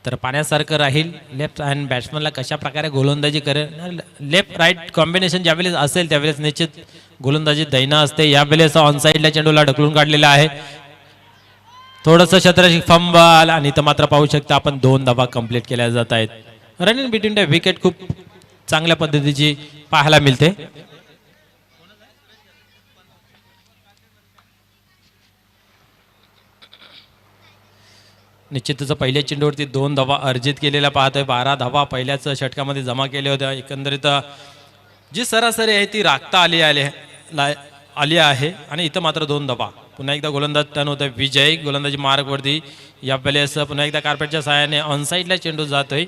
C: तर पाण्यासारखं राहील. लेफ्ट हँड बॅट्समनला कशा प्रकारे गोलंदाजी करेल, लेफ्ट राईट कॉम्बिनेशन ज्यावेळेस असेल त्यावेळेस निश्चित गोलंदाजी दैना असते. यावेळेस ऑन साईडला चेंडूला ढकलून काढलेला आहे, थोडंसं शतरंजी फंबल, आणि इथं मात्र पाहू शकता आपण 2 धावा कंप्लीट केल्या जात आहेत. रनिंग बिटवीन द विकेट खूप चांगल्या पद्धतीची पाहायला मिळते. निश्चितच पहिल्या चेंडूवरती 2 धावा अर्जित केलेल्या पाहतोय. 12 धावा पहिल्याच षटकामध्ये जमा केल्या होत्या. एकंदरीत जी सरासरी आहे ती राखता आली आहे आणि इथं मात्र 2 धावा. पुन्हा एकदा गोलंदाज टर्न होतोय. विजय गोलंदाजी मार्गवरती या वेळेस पुन्हा एकदा कार्पेटच्या सहाय्याने ऑनसाईडला चेंडू जातोय.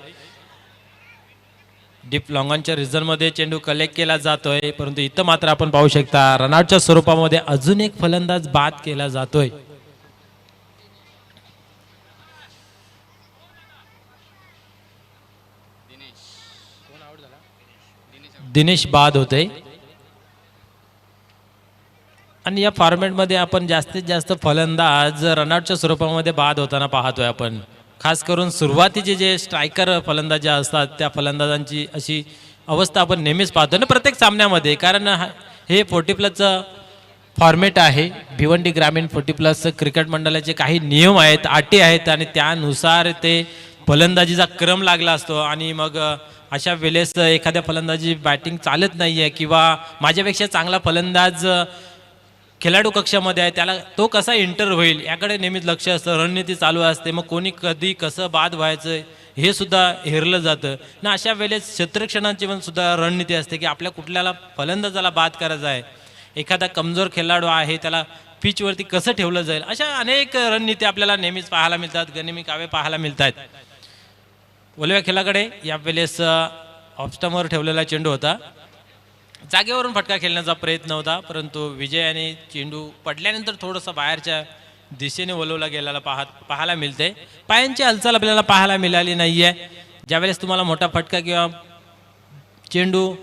C: डीप लॉंगॉनच्या रिझनमध्ये चेंडू कलेक्ट केला जातोय, परंतु इथं मात्र आपण पाहू शकता रनआउटच्या स्वरूपामध्ये अजून एक फलंदाज बाद केला जातोय. दिनेश बाद होते आणि या फॉर्मॅटमध्ये आपण जास्तीत जास्त फलंदाज रनआउटच्या स्वरूपामध्ये बाद होताना पाहतोय. आपण खास करून सुरुवातीचे जे स्ट्रायकर फलंदाज जे असतात त्या फलंदाजांची अशी अवस्था आपण नेहमीच पाहतो ना प्रत्येक सामन्यामध्ये, कारण हे 40+ फॉर्मेट आहे. भिवंडी ग्रामीण 40+ क्रिकेट मंडळाचे काही नियम आहेत, अटी आहेत आणि त्यानुसार ते फलंदाजीचा क्रम लागला असतो आणि मग अशा वेळेस एखाद्या फलंदाजी बॅटिंग चालत नाही आहे किंवा माझ्यापेक्षा चांगला फलंदाज खेळाडू कक्षामध्ये आहे, त्याला तो कसा एंटर होईल याकडे नेहमीच लक्ष असतं. रणनीती चालू असते, मग कोणी कधी कसं बाद व्हायचं हे सुद्धा हेरलं जातं ना. अशा वेळेस क्षेत्ररक्षणाची पण सुद्धा रणनीती असते की आपल्या कुठल्याला फलंदाजाला बाद करायचा आहे, एखादा कमजोर खेळाडू आहे त्याला पिचवरती कसं ठेवलं जाईल, अशा अनेक रणनीती आपल्याला नेहमीच पाहायला मिळतात, गनिमी कावे पाहायला मिळतात. वलव्या खेळाकडे या वेळेस ऑफस्टमवर ठेवलेला चेंडू होता. जागेवरून फटका खेळण्याचा प्रयत्न होता, परंतु विजयाने चेंडू पडल्यानंतर थोडंसं बाहेरच्या दिशेने वळवला गेलेला पाहायला मिळते. पायांची हालचाल आपल्याला पाहायला मिळाली नाही आहे. ज्यावेळेस तुम्हाला मोठा फटका किंवा चेंडू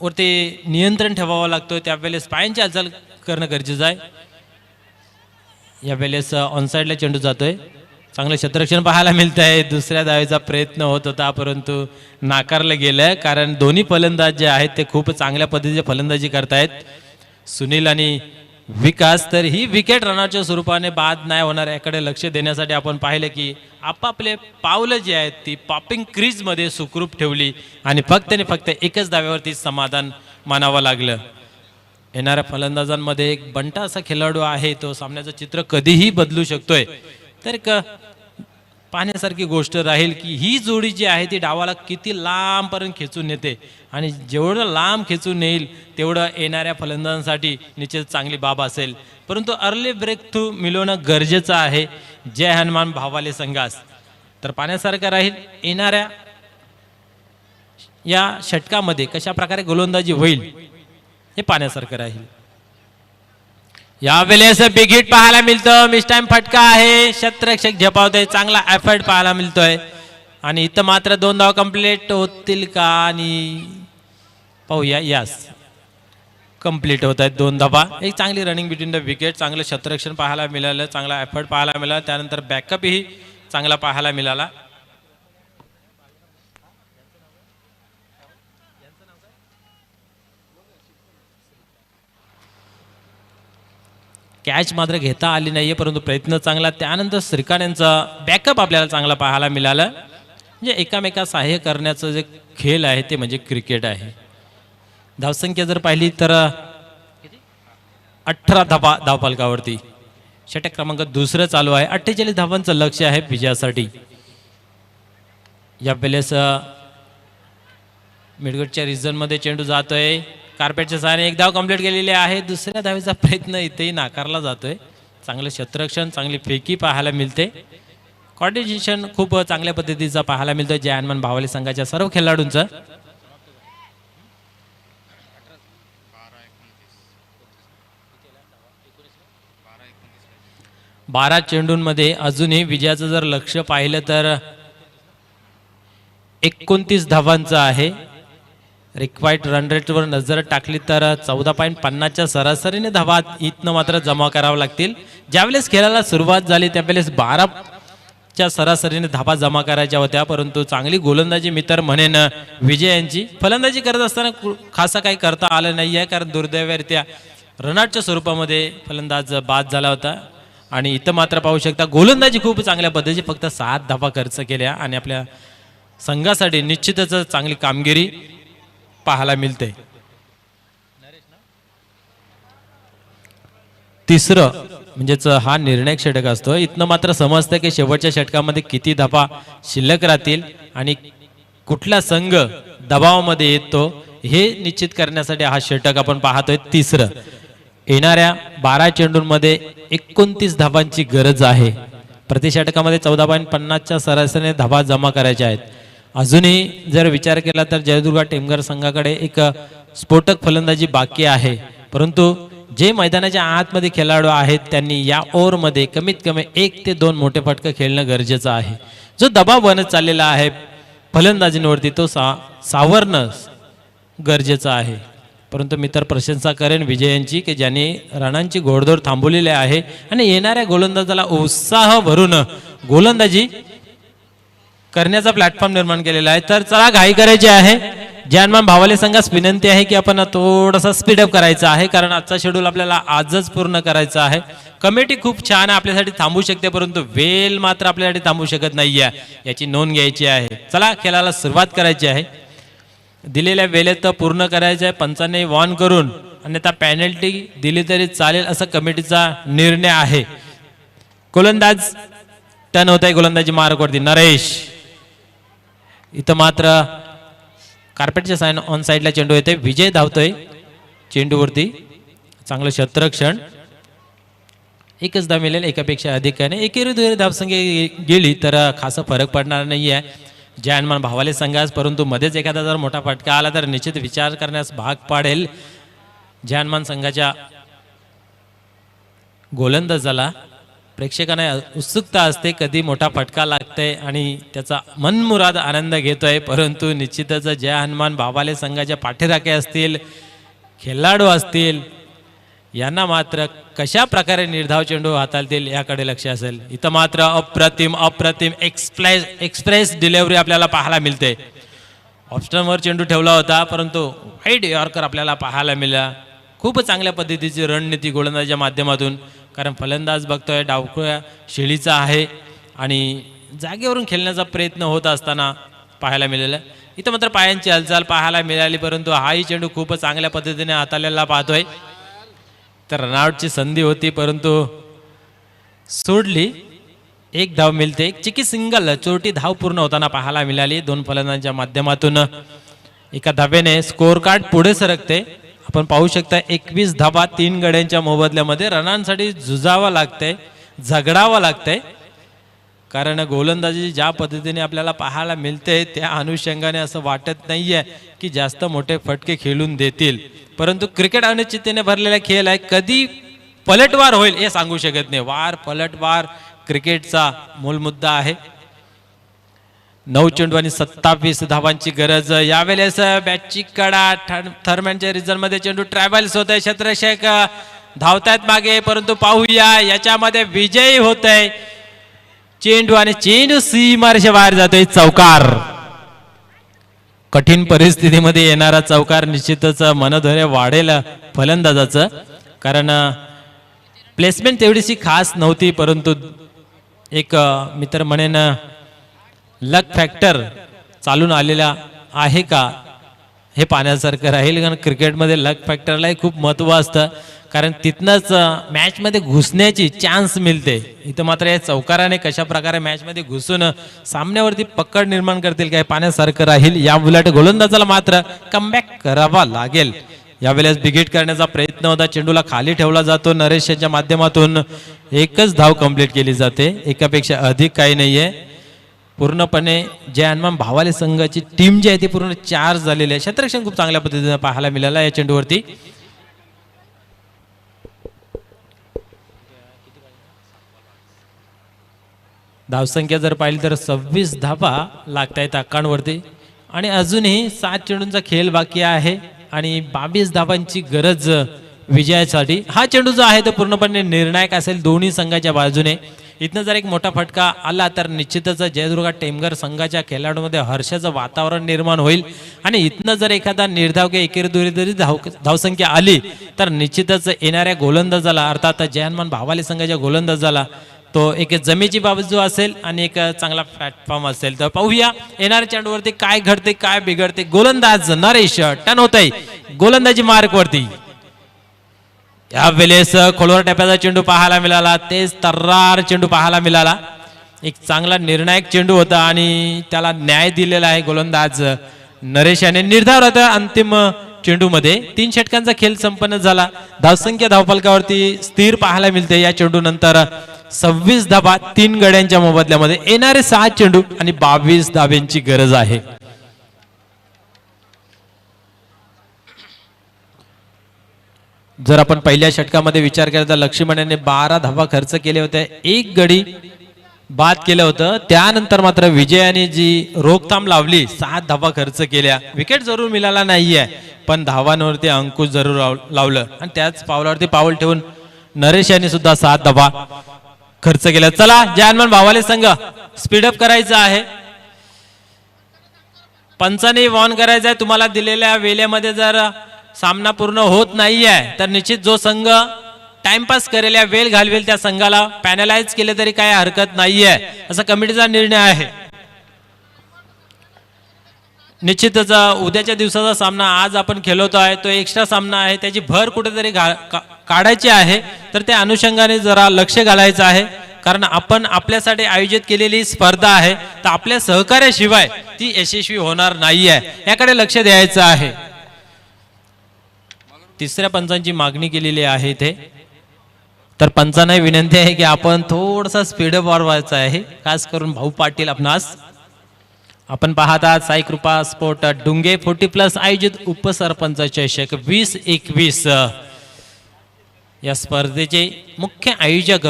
C: वरती नियंत्रण ठेवावं लागतं त्यावेळेस पायांची हालचाल करणं गरजेचं आहे. यावेळेस ऑनसाईडला चेंडू जातोय. चांगलं क्षेत्ररक्षण पाहायला मिळत आहे. दुसऱ्या धावेचा प्रयत्न होत होता परंतु नाकारलं गेलं, कारण दोन्ही फलंदाज जे आहेत ते खूप चांगल्या पद्धतीने फलंदाजी करतायत, सुनील आणि विकास. तर ही विकेट रनआउटच्या स्वरूपाने बाद नाही होणार याकडे लक्ष देण्यासाठी आपण पाहिलं की आपापले पावलं जी आहेत ती पॉपिंग क्रीजमध्ये सुखरूप ठेवली आणि फक्त एकच धाव्यावरती समाधान मानावं लागलं. येणाऱ्या फलंदाजांमध्ये एक बंटा असा खेळाडू आहे, तो सामन्याचं चित्र कधीही बदलू शकतोय. तर एक पाहण्यासारखी गोष्ट राहील की ही जोडी जी आहे ती डावाला किती लांबपर्यंत खेचून नेते आणि जेवढं लांब खेचून येईल तेवढं येणाऱ्या फलंदाजांसाठी निश्चित चांगली बाब असेल. परंतु अर्ली ब्रेक थ्रू मिळवणं गरजेचं आहे जय हनुमान भावाले संघास. तर पाहण्यासारखं राहील येणाऱ्या या षटकामध्ये कशा प्रकारे गोलंदाजी होईल हे पाहण्यासारखं राहील. यावेळेस बिग हिट पाहायला मिळतं. मिस टाइम फटका आहे, क्षेत्ररक्षक झेपावतोय, चांगला एफर्ट पाहायला मिळतोय आणि इथं मात्र 2 धावा कंप्लीट होतील का आणि पाहूया. यस, कंप्लीट होत आहेत 2 धावा. एक चांगली रनिंग बिटवीन द विकेट, चांगलं क्षेत्ररक्षण पाहायला मिळालं, चांगला एफर्ट पाहायला मिळाला, त्यानंतर बॅकअपही चांगला पाहायला मिळाला. कॅच मात्र घेता आली नाहीये परंतु प्रयत्न चांगला. त्यानंतर श्रीकांत यांचा बॅकअप आपल्याला चांगला पाहायला मिळाला. म्हणजे एकामेका सहाय्य करण्याचं जे खेळ आहे ते म्हणजे क्रिकेट आहे. धावसंख्या जर पाहिली तर 18 धावा धावफलकावरती. षटक क्रमांक 2 चालू आहे. 48 धावांचं लक्ष आहे विजयासाठी. या वेळेस मिडगटच्या रिझनमध्ये चेंडू जातोय. कार्पेटच्या सहाय्याने 1 धाव कंप्लीट केलेली आहे. दुसऱ्या धावेचा प्रयत्न इथेही नाकारला जातोय. चांगलं क्षेत्ररक्षण, चांगली फेकी पाहायला मिळते. कॉर्डिनेशन खूप चांगल्या पद्धतीचा पाहायला मिळतोय जय हनुमान भावाले संघाच्या सर्व खेळाडूंचं. बारा चेंडूंमध्ये अजूनही विजयाचं जर लक्ष पाहिलं तर 29 धावांचं आहे. रिक्वायर्ड रन रेटवर नजर टाकली तर 14.50च्या सरासरीने धावा इथनं मात्र जमा करावं लागतील. ज्यावेळेस खेळाला सुरुवात झाली त्यावेळेस 12च्या सरासरीने धावा जमा करायच्या होत्या, परंतु चांगली गोलंदाजी मी तर म्हणेन विजय यांची. फलंदाजी करत असताना खासा काही करता आलं नाही आहे, कारण दुर्दैवरित्या रनआउटच्या स्वरूपामध्ये फलंदाज बाद झाला होता. आणि इथं मात्र पाहू शकता गोलंदाजी खूप चांगल्या पद्धतीची, फक्त 7 धावा खर्च केल्या आणि आपल्या संघासाठी निश्चितच चांगली कामगिरी पाहायला मिळते. तिसरं म्हणजेच हा निर्णायक षटक असतो. इथनं मात्र समजतं की शेवटच्या षटकामध्ये किती धावा शिल्लक राहतील आणि कुठला संघ दबावामध्ये येतो हे निश्चित करण्यासाठी हा षटक आपण पाहतोय. तिसरं येणाऱ्या 12 चेंडूंमध्ये 29 धावांची गरज आहे. प्रति षटकामध्ये 14.50च्या सरासरीने धावा जमा करायच्या आहेत. अजूनही जर विचार केला तर जयदुर्गा टेमघर संघाकडे एक स्फोटक फलंदाजी बाकी आहे, परंतु जे मैदानाच्या आतमध्ये खेळाडू आहेत त्यांनी या ओव्हरमध्ये कमीत कमी 1 ते 2 मोठे फटके खेळणं गरजेचं आहे. जो दबाव बनत चाललेला आहे फलंदाजींवरती तो सावरणं गरजेचं आहे. परंतु मी तर प्रशंसा करेन विजयांची की ज्यांनी रणांची घोडदौड थांबवलेली आहे आणि येणाऱ्या गोलंदाजाला उत्साह भरून गोलंदाजी करण्याचा प्लॅटफॉर्म निर्माण केलेला आहे. तर चला घाई करायची आहे. जानमान भावाले संघास विनंती आहे की आपण थोडासा स्पीडअप करायचा आहे, कारण आजचा शेड्यूल आपल्याला आजच पूर्ण करायचा आहे. कमिटी खूप छान आहे, आपल्यासाठी थांबू शकते, परंतु वेळ मात्र आपल्यासाठी थांबू शकत नाहीये, याची नोंद घ्यायची आहे. चला खेळाला सुरुवात करायची आहे. दिलेल्या वेळेत पूर्ण करायचं आहे. पंचांनी वॉर्न करून अन्यथा पॅनल्टी दिली तरी चालेल असं कमिटीचा निर्णय आहे. गोलंदाज टर्न होत आहे. गोलंदाजी मार्कवरती नरेश. इथं मात्र कार्पेटच्या साईन ऑन साईडला चेंडू येते. विजय धावतोय चेंडूवरती. चांगलं क्षेत्ररक्षण. एकच धाव मिळेल, एकापेक्षा अधिक काय नाही. एकेरी धावसंख्या गेली तर खासा फरक पडणार नाही आहे जयमान भावाले संघास, परंतु मध्येच एखादा जर मोठा फटका आला तर निश्चित विचार करण्यास भाग पाडेल जयमान संघाच्या गोलंदाजाला. प्रेक्षकांना उत्सुकता असते कधी मोठा फटका लागतंय आणि त्याचा मनमुराद आनंद घेतोय, परंतु निश्चितच जय हनुमान भावाले संघाच्या पाठीराखे असतील, खेळाडू असतील, यांना मात्र कशा प्रकारे निर्धाव चेंडू हाताळतील याकडे लक्ष असेल. इथं मात्र अप्रतिम अप्रतिम एक्सप्रेस डिलिव्हरी आपल्याला पाहायला मिळते. ऑप्शनवर चेंडू ठेवला होता, परंतु वाईड यॉर्कर आपल्याला पाहायला मिळाला. खूप चांगल्या पद्धतीची रणनीती गोलंदाजीच्या माध्यमातून, कारण फलंदाज बघतोय डावखुळ्या शेळीचा आहे आणि जागेवरून खेळण्याचा प्रयत्न होत असताना पाहायला मिळालं. इथं मात्र पायांची हालचाल पाहायला मिळाली, परंतु हाही चेंडू खूप चांगल्या पद्धतीने हाताळलेला पाहतोय. तर रनआउटची संधी होती परंतु सोडली. एक धाव मिळते. एक चिकी सिंगल चोरटी धाव पूर्ण होताना पाहायला मिळाली. 2 फलंदाजांच्या माध्यमातून एका धावेने स्कोअर कार्ड पुढे सरकते. आपण पाहू शकता 21 धावा 3 गड्यांच्या मोबदल्यामध्ये. रनांसाठी झुजावं लागतंय, झगडावं लागतंय, कारण गोलंदाजी ज्या पद्धतीने आपल्याला पाहायला मिळते त्या अनुषंगाने असं वाटत नाहीये की जास्त मोठे फटके खेळून देतील, परंतु क्रिकेट अनिश्चिततेने भरलेला खेळ आहे. कधी पलटवार होईल हे सांगू शकत नाही. वार पलटवार क्रिकेटचा मूल मुद्दा आहे. 9 चेंडू आणि 27 धावांची गरज. यावेळेस बॅटची कडा थर्मॅनच्या रिझल्ट मध्ये चेंडू ट्रॅव्हल्स होत आहे. क्षेत्ररक्षक धावतायत मागे, परंतु पाहूया याच्यामध्ये विजयी होत आहे चेंडू आणि चेंडू सीमारेषे बाहेर जातोय. चौकार. कठीण परिस्थितीमध्ये येणारा चौकार निश्चितच मनधैर्य वाढेल फलंदाजाचं, कारण प्लेसमेंट तेवढीशी खास नव्हती, परंतु एक मित्र म्हणेन लक फॅक्टर चालून आलेला आहे का हे पाहण्यासारखं राहील. कारण क्रिकेटमध्ये लक फॅक्टरलाही खूप महत्त्व असतं, कारण तिथनंच मॅचमध्ये घुसण्याची चान्स मिळते. इथं मात्र या चौकाराने कशा प्रकारे मॅचमध्ये घुसून सामन्यावरती पकड निर्माण करतील काय पाहण्यासारखं राहील. या उलट गोलंदाजाला मात्र कमबॅक करावा लागेल. यावेळेस बिगिट करण्याचा प्रयत्न होता. चेंडूला खाली ठेवला जातो. नरेश यांच्या माध्यमातून एकच धाव कंप्लीट केली जाते. एकापेक्षा अधिक काही नाहीये. पूर्णपणे जय हनुमान भावाले संघाची टीम जी आहे ती पूर्ण चार्ज झालेली आहे. क्षेत्ररक्षण खूप चांगल्या पद्धतीने पाहायला मिळालं या चेंडूवरती. धावसंख्या जर पाहिली तर 26 धावा लागतायत अकाउंटवरती आणि अजूनही 7 चेंडूंचा खेळ बाकी आहे आणि 22 धावांची गरज विजयासाठी. हा चेंडू जो आहे तो पूर्णपणे निर्णायक असेल दोन्ही संघाच्या बाजूने. इथनं जर एक मोठा फटका आला तर निश्चितच जयदुर्गा टेमघर संघाच्या खेळाडूंमध्ये हर्षाचं वातावरण निर्माण होईल आणि इथनं जर एखादा निर्धाव किंवा एकेरी जरी धावसंख्या आली तर निश्चितच येणाऱ्या गोलंदाजाला अर्थात जय हनुमान भावाले संघाच्या गोलंदाजाला तो एक जमेची बाजू असेल आणि एक चांगला प्लॅटफॉर्म असेल. तर पाहूया येणाऱ्या चेंडूवरती काय घडते काय बिघडते. गोलंदाज नरेश टर्न होत आहे गोलंदाजी मार्कवरती. यावेळेस खोलवर टप्प्याचा चेंडू पाहायला मिळाला, तेच तर्रार चेंडू पाहायला मिळाला. एक चांगला निर्णायक चेंडू होता आणि त्याला न्याय दिलेला आहे गोलंदाज नरेश याने. निर्धार होता अंतिम चेंडू मध्ये. 3 षटकांचा खेळ संपन्न झाला. धावसंख्या धावफलकावरती स्थिर पाहायला मिळते. या चेंडू नंतर 26 धाबा 3 गड्यांच्या मोबदल्यामध्ये. येणारे 6 चेंडू आणि 22 धाब्यांची गरज आहे. जर आपण पहिल्या षटकामध्ये विचार केला तर लक्ष्मण याने 12 धावा खर्च केले होते, 1 गडी बाद केलं होतं. त्यानंतर मात्र विजयाने जी रोखथाम लावली, 7 धावा खर्च केल्या. विकेट जरूर मिळाला नाहीये, पण धावांवरती अंकुश जरूर लावलं आणि त्याच पावलावरती पाऊल ठेवून नरेश यांनी सुद्धा 7 धावा खर्च केल्या. चला जानमान भावाले संघ स्पीडअप करायचं आहे. पंचाने वॉर्न करायचं आहे. तुम्हाला दिलेल्या वेळेमध्ये जर सामना पूर्ण होत नाहीये तर निश्चित जो संघ टाइमपास करेल या वेळ घालवेल त्या संघाला पॅनलाइज केले तरी काही हरकत नाहीये, असा कमिटीचा निर्णय आहे. निश्चितच उद्याच्या दिवसाचा सामना आज आपण खेळवतो आहे तो एक्स्ट्रा सामना आहे, त्याची भर कुठेतरी काढायची आहे. तर त्या अनुषंगाने जरा लक्ष घालायचं आहे, कारण आपण आपल्यासाठी आयोजित केलेली स्पर्धा आहे, तर आपल्या सहकार्याशिवाय ती यशस्वी होणार नाहीये, याकडे लक्ष द्यायचं आहे. तिसऱ्या पंचांची मागणी केलेली आहे इथे. तर पंचांना विनंती आहे की आपण थोडासा स्पीडअप वाढवायचा आहे, खास करून भाऊ पाटील आपणास. आपण पाहत आहात साई कृपा स्पोर्ट डुंगे 40+ आयोजित उपसरपंच चषक 2021. या स्पर्धेचे मुख्य आयोजक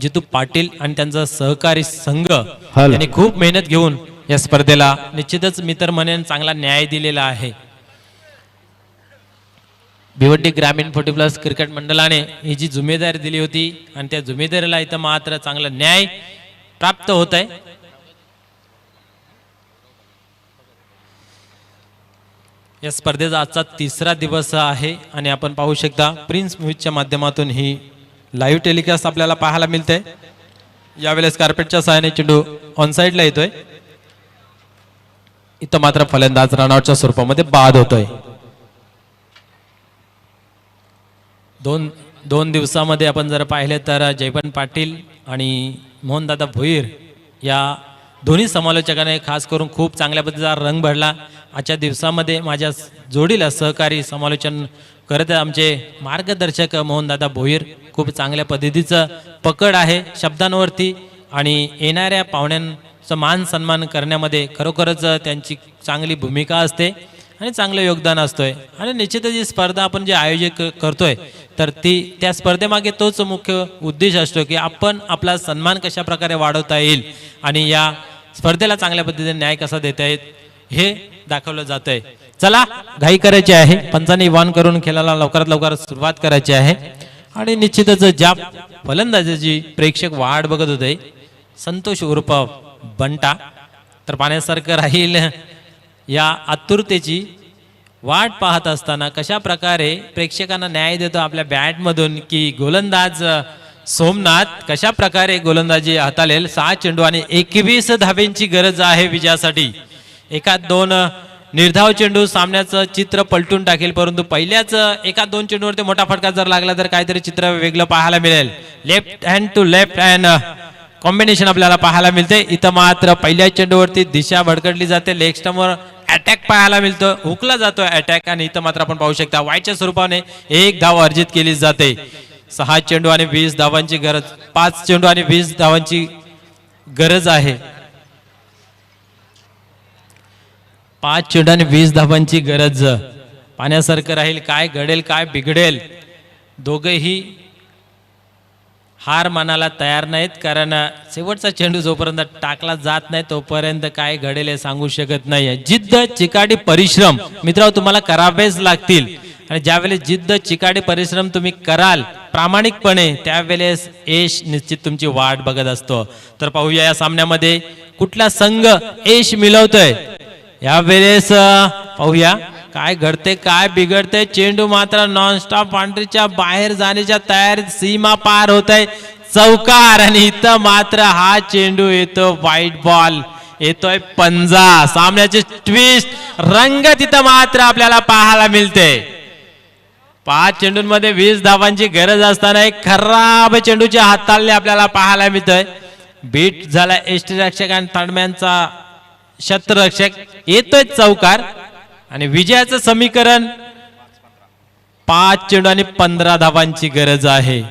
C: जितू पाटील आणि त्यांचा सहकारी संघ यांनी खूप मेहनत घेऊन या स्पर्धेला निश्चितच मी तर म्हणेन चांगला न्याय दिलेला आहे. भिवंडी ग्रामीण 40+ क्रिकेट मंडळाने ही जी जिम्मेदारी दिली होती आणि त्या जिम्मेदारीला इथं मात्र चांगला न्याय प्राप्त होत आहे. या स्पर्धेचा आजचा 3रा दिवस आहे आणि आपण पाहू शकता प्रिन्स म्यूजच्या माध्यमातून ही लाईव्ह टेलिकास्ट आपल्याला पाहायला मिळते. यावेळेस कार्पेटच्या सहाय्याने चेंडू ऑन साइडला येतोय. इथं मात्र फलंदाज रनआउटच्या स्वरूपामध्ये बाद होतोय. दोन दिवसामध्ये आपण जर पाहिले तर जयपन पाटील आणि मोहनदादा भोईर या दोन्ही समालोचकाने खास करून खूप चांगल्या पद्धतीचा रंग भरला. आजच्या दिवसामध्ये माझ्या जोडीला सहकारी समालोचन करत आमचे मार्गदर्शक मोहनदादा भोईर. खूप चांगल्या पद्धतीचं पकड आहे शब्दांवरती आणि येणाऱ्या पाहुण्यांचा मान सन्मान करण्यामध्ये खरोखरच त्यांची चांगली भूमिका असते आणि चांगलं योगदान असतोय. आणि निश्चितच ही स्पर्धा आपण जे आयोजित करतोय तर त्या स्पर्धेमागे तोच मुख्य उद्देश असतो की आपण आपला सन्मान कशा प्रकारे वाढवता येईल आणि या स्पर्धेला चांगल्या पद्धतीने न्याय कसा देता येईल हे दाखवलं जात आहे. चला घाई करायची आहे, पंचांनी वॉर्न करून खेळाला लवकरात लवकर सुरुवात करायची आहे. आणि निश्चितच ज्या फलंदाजाची प्रेक्षक वाट बघत होते संतोष उर्फ बंटा, तर पाण्यासारखं राहील या आतुरतेची वाट पाहत असताना कशा प्रकारे प्रेक्षकांना न्याय देतो आपल्या बॅटमधून की गोलंदाज सोमनाथ कशा प्रकारे गोलंदाजी हाताळेल. 6 चेंडू आणि 21 धाब्यांची गरज आहे विजयासाठी. 1-2 निर्धाव चेंडू सामन्याचं चित्र पलटून टाकेल, परंतु पहिल्याच 1-2 चेंडूवरती मोठा फटका जर लागला तर काहीतरी चित्र वेगळं पाहायला मिळेल. Left hand to left hand combination आपल्याला पाहायला मिळते. इथं मात्र पहिल्या चेंडूवरती दिशा भडकटली जाते, लेग स्टंपवर अटॅक पाहायला मिळतो, हुकला जातो अटॅक. आणि इथं मात्र आपण पाहू शकता वाईटच्या स्वरूपाने 1 धाव अर्जित केली जाते. 6 चेंडू आणि 20 धावांची गरज, 5 चेंडू आणि 20 धावांची गरज आहे. 5 चेंडू आणि 20 धावांची गरज. पाण्यासारखं राहील, काय घडेल काय बिघडेल. दोघेही हार मानायला तयार नाहीत, कारण शेवटचा चेंडू जोपर्यंत टाकला जात नाही तोपर्यंत काय घडेल हे सांगू शकत नाही. जिद्द चिकाटी परिश्रम मित्रांनो तुम्हाला करावेच लागतील आणि ज्यावेळेस जिद्द चिकाटी परिश्रम तुम्ही कराल प्रामाणिकपणे त्यावेळेस यश निश्चित तुमची वाट बघत असतो. तर पाहूया या सामन्यामध्ये कुठला संघ यश मिळवतोय. यावेळेस पाहूया काय घडते काय बिघडते. चेंडू मात्र नॉनस्टॉप बाउंड्रीच्या बाहेर जाण्याच्या तयारीत सीमा पार होत आहे. चौकार आणि इथं मात्र हा चेंडू येतो व्हाईट बॉल, येतोय पंजा. सामन्याचे ट्विस्ट रंग तिथं मात्र आपल्याला पाहायला मिळते. 5 चेंडूंमध्ये 20 धावांची गरज असताना एक खराब चेंडूची हाताळणी आपल्याला पाहायला मिळतोय. बीट झाला यष्टीरक्षक आणि थर्डमॅनचा शतरक्षक. येतोय चौकार आणि विजयाचं समीकरण 5 चेंडू आणि 15 धावांची गरज आहे.